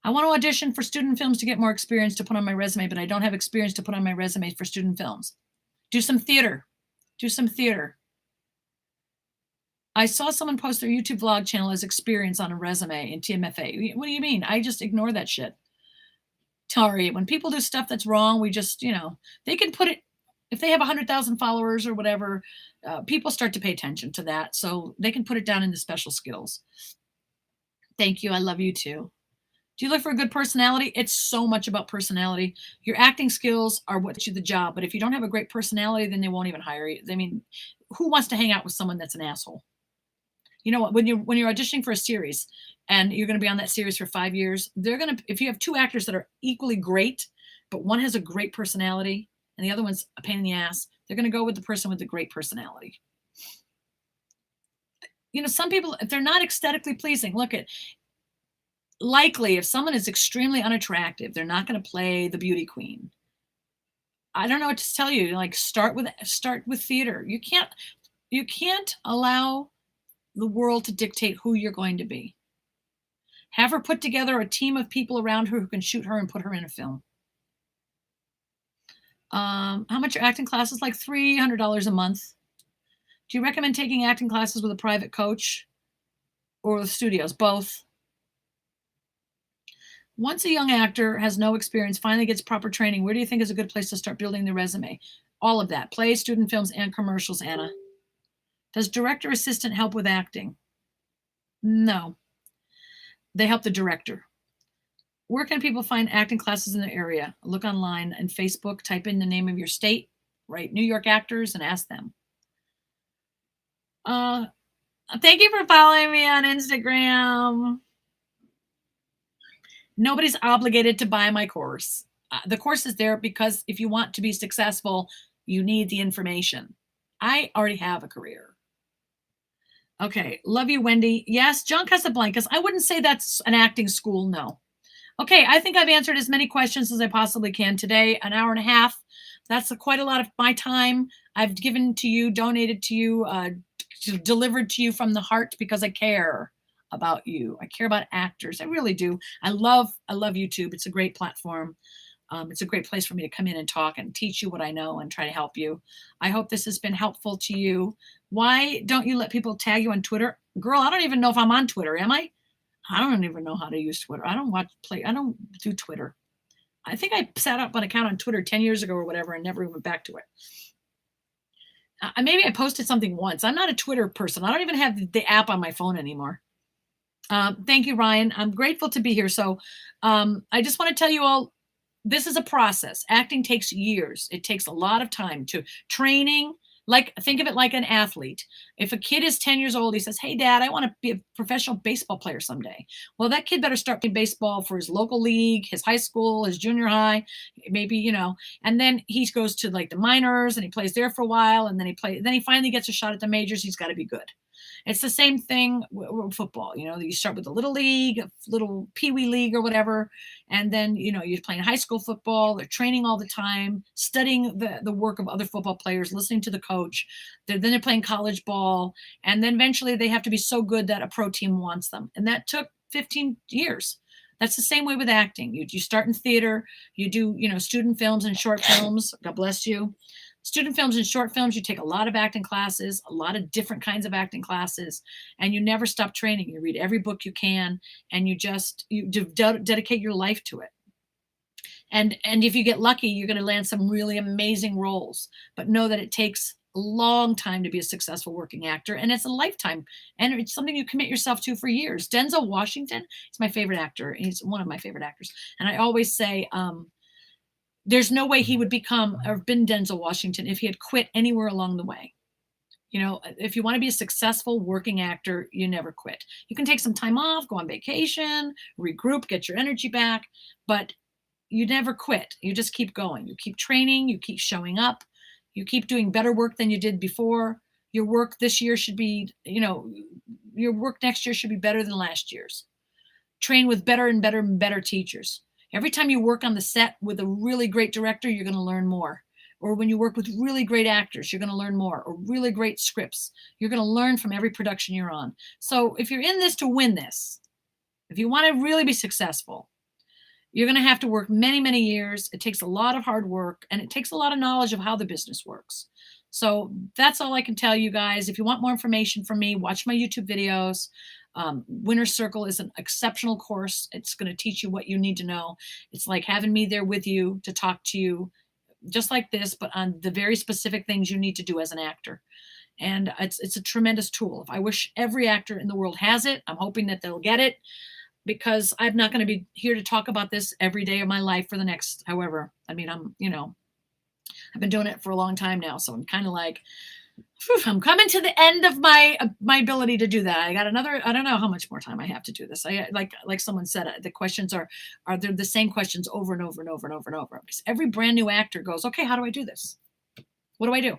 [SPEAKER 1] I want to audition for student films to get more experience to put on my resume, but I don't have experience to put on my resume for student films. Do some theater. Do some theater. I saw someone post their YouTube vlog channel as experience on a resume in TMFA. What do you mean? I just ignore that shit. Sorry, when people do stuff that's wrong, we just, they can put it, if they have 100,000 followers or whatever, people start to pay attention to that. So they can put it down in the special skills. Thank you. I love you too. Do you look for a good personality? It's so much about personality. Your acting skills are what gets you the job. But if you don't have a great personality, then they won't even hire you. I mean, who wants to hang out with someone that's an asshole? You know what? When you're auditioning for a series and you're going to be on that series for 5 years, if you have 2 actors that are equally great, but one has a great personality and the other one's a pain in the ass, they're going to go with the person with the great personality. Some people, if they're not aesthetically pleasing, likely if someone is extremely unattractive, they're not going to play the beauty queen. I don't know what to tell you. Like start with theater. You can't allow the world to dictate who you're going to be. Have her put together a team of people around her who can shoot her and put her in a film. How much are acting classes? Like $300 a month. Do you recommend taking acting classes with a private coach or with studios? Both. Once a young actor has no experience, finally gets proper training, where do you think is a good place to start building the resume? All of that. Plays, student films, and commercials, Anna. Does director assistant help with acting? No. They help the director. Where can people find acting classes in their area? Look online and Facebook, type in the name of your state, write New York actors, and ask them. Thank you for following me on Instagram. Nobody's obligated to buy my course. The course is there because if you want to be successful, you need the information. I already have a career. Okay, love you, Wendy. Yes, John Casablancas. I wouldn't say that's an acting school, no. Okay, I think I've answered as many questions as I possibly can today. An hour and a half. That's quite a lot of my time I've given to you, donated to you, delivered to you from the heart because I care about you. I care about actors. I really do. I love YouTube. It's a great platform. It's a great place for me to come in and talk and teach you what I know and try to help you. I hope this has been helpful to you. Why don't you let people tag you on Twitter? Girl, I don't even know if I'm on Twitter. Am I? I don't even know how to use Twitter. I don't do Twitter. I think I set up an account on Twitter 10 years ago or whatever and never went back to it. Maybe I posted something once. I'm not a Twitter person. I don't even have the app on my phone anymore. Thank you, Ryan. I'm grateful to be here. So I just want to tell you all, this is a process. Acting takes years. It takes a lot of time to training. Think of it like an athlete. If a kid is 10 years old, he says, hey, Dad, I want to be a professional baseball player someday. Well, that kid better start playing baseball for his local league, his high school, his junior high, maybe, and then he goes to the minors and he plays there for a while. And then he finally gets a shot at the majors. He's got to be good. It's the same thing with football. You start with a little league, a little peewee league or whatever. And then, you're playing high school football. They're training all the time, studying the work of other football players, listening to the coach. Then they're playing college ball. And then eventually they have to be so good that a pro team wants them. And that took 15 years. That's the same way with acting. You start in theater. You do, student films and short films. God bless you. Student films and short films, you take a lot of acting classes, a lot of different kinds of acting classes, and you never stop training. You read every book you can, and you dedicate your life to it. And if you get lucky, you're going to land some really amazing roles. But know that it takes a long time to be a successful working actor, and it's a lifetime, and it's something you commit yourself to for years. Denzel Washington is my favorite actor. He's one of my favorite actors, and I always say, there's no way he would become or been Denzel Washington if he had quit anywhere along the way. You know, if you want to be a successful working actor, you never quit. You can take some time off, go on vacation, regroup, get your energy back, but you never quit. You just keep going. You keep training, you keep showing up, you keep doing better work than you did before. Your work this year should be, you know, your work next year should be better than last year's. Train with better and better and better teachers. Every time you work on the set with a really great director, you're going to learn more. Or when you work with really great actors, you're going to learn more. Or really great scripts, you're going to learn from every production you're on. So if you're in this to win this, if you want to really be successful, you're going to have to work many, many years. It takes a lot of hard work, and it takes a lot of knowledge of how the business works. So that's all I can tell you guys. If you want more information from me, watch my YouTube videos. Winner's Circle is an exceptional course. It's going to teach you what you need to know. It's like having me there with you to talk to you, just like this, but on the very specific things you need to do as an actor. And it's a tremendous tool. If I wish every actor in the world has it, I'm hoping that they'll get it, because I'm not going to be here to talk about this every day of my life for the next, however, I mean, I've been doing it for a long time now. So I'm kind of like, whew, I'm coming to the end of my ability to do that. I got another, I don't know how much more time I have to do this. I like someone said, the questions are they're the same questions over and over and over and over and over. Because every brand new actor goes, okay, how do I do this? What do I do?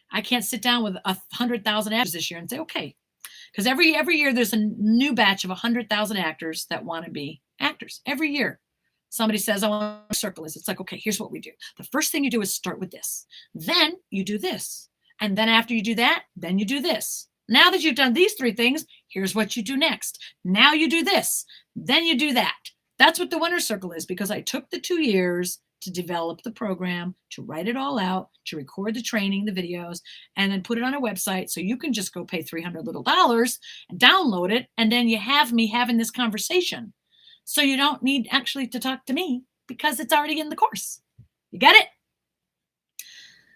[SPEAKER 1] I can't sit down with 100,000 actors this year and say, okay, because every year there's a new batch of 100,000 actors that want to be actors. Every year somebody says, I want to circle this. It's like, okay, here's what we do. The first thing you do is start with this. Then you do this. And then after you do that, then you do this. Now that you've done these three things, here's what you do next. Now you do this. Then you do that. That's what the Winner's Circle is, because I took the 2 years to develop the program, to write it all out, to record the training, the videos, and then put it on a website so you can just go pay $300 little and download it. And then you have me having this conversation. So you don't need actually to talk to me, because it's already in the course. You get it?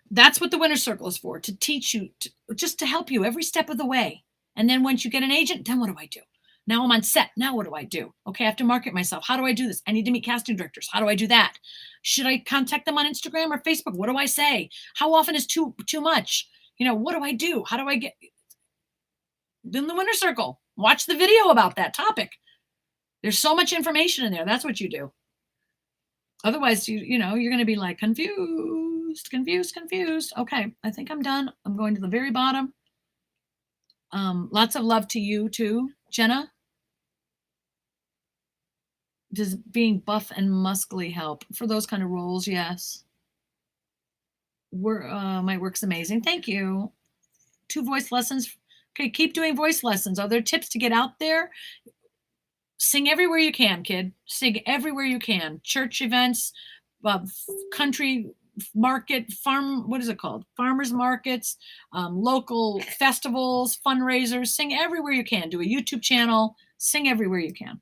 [SPEAKER 1] That's what the Winner's Circle is for, to teach you, just to help you every step of the way. And then once you get an agent, then what do I do? Now I'm on set. Now what do I do? Okay, I have to market myself. How do I do this? I need to meet casting directors. How do I do that? Should I contact them on Instagram or Facebook? What do I say? How often is too much? You know, what do I do? How do I get in the Winner's Circle? Watch the video about that topic. There's so much information in there. That's what you do. Otherwise, you're going to be like confused. Okay, I think I'm done. I'm going to the very bottom. Lots of love to you too, Jenna. Does being buff and muscly help for those kind of roles? Yes. My work's amazing. Thank you. 2 voice lessons. Okay, keep doing voice lessons. Are there tips to get out there? Sing everywhere you can, kid. Sing everywhere you can. Church events, country market, farm, what is it called? Farmers markets, local festivals, fundraisers. Sing everywhere you can. Do a YouTube channel. Sing everywhere you can.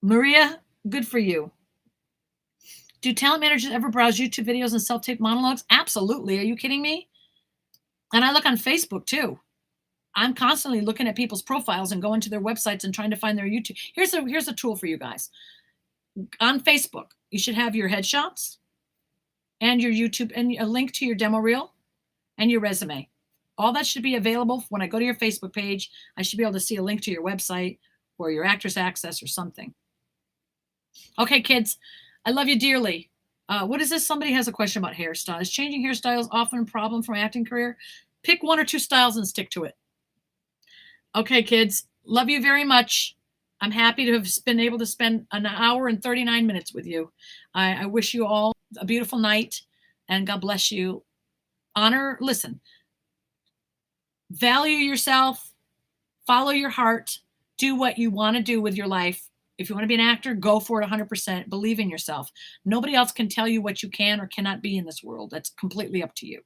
[SPEAKER 1] Maria, good for you. Do talent managers ever browse YouTube videos and self-tape monologues? Absolutely. Are you kidding me? And I look on Facebook too. I'm constantly looking at people's profiles and going to their websites and trying to find their YouTube. Here's a tool for you guys. On Facebook, you should have your headshots and your YouTube and a link to your demo reel and your resume. All that should be available. When I go to your Facebook page, I should be able to see a link to your website or your Actors Access or something. Okay, kids, I love you dearly. What is this? Somebody has a question about hairstyles. Changing hairstyles often a problem for my acting career? Pick 1 or 2 styles and stick to it. Okay, kids, love you very much. I'm happy to have been able to spend an hour and 39 minutes with you. I wish you all a beautiful night, and God bless you. Listen, value yourself, follow your heart, do what you want to do with your life. If you want to be an actor, go for it 100%. Believe in yourself. Nobody else can tell you what you can or cannot be in this world. That's completely up to you.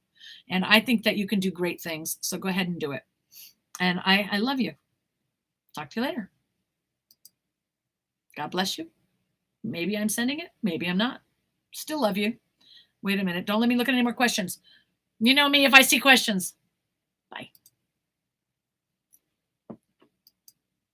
[SPEAKER 1] And I think that you can do great things. So go ahead and do it. And I love you. Talk to you later. God bless you. Maybe I'm sending it. Maybe I'm not. Still love you. Wait a minute. Don't let me look at any more questions. You know me if I see questions. Bye.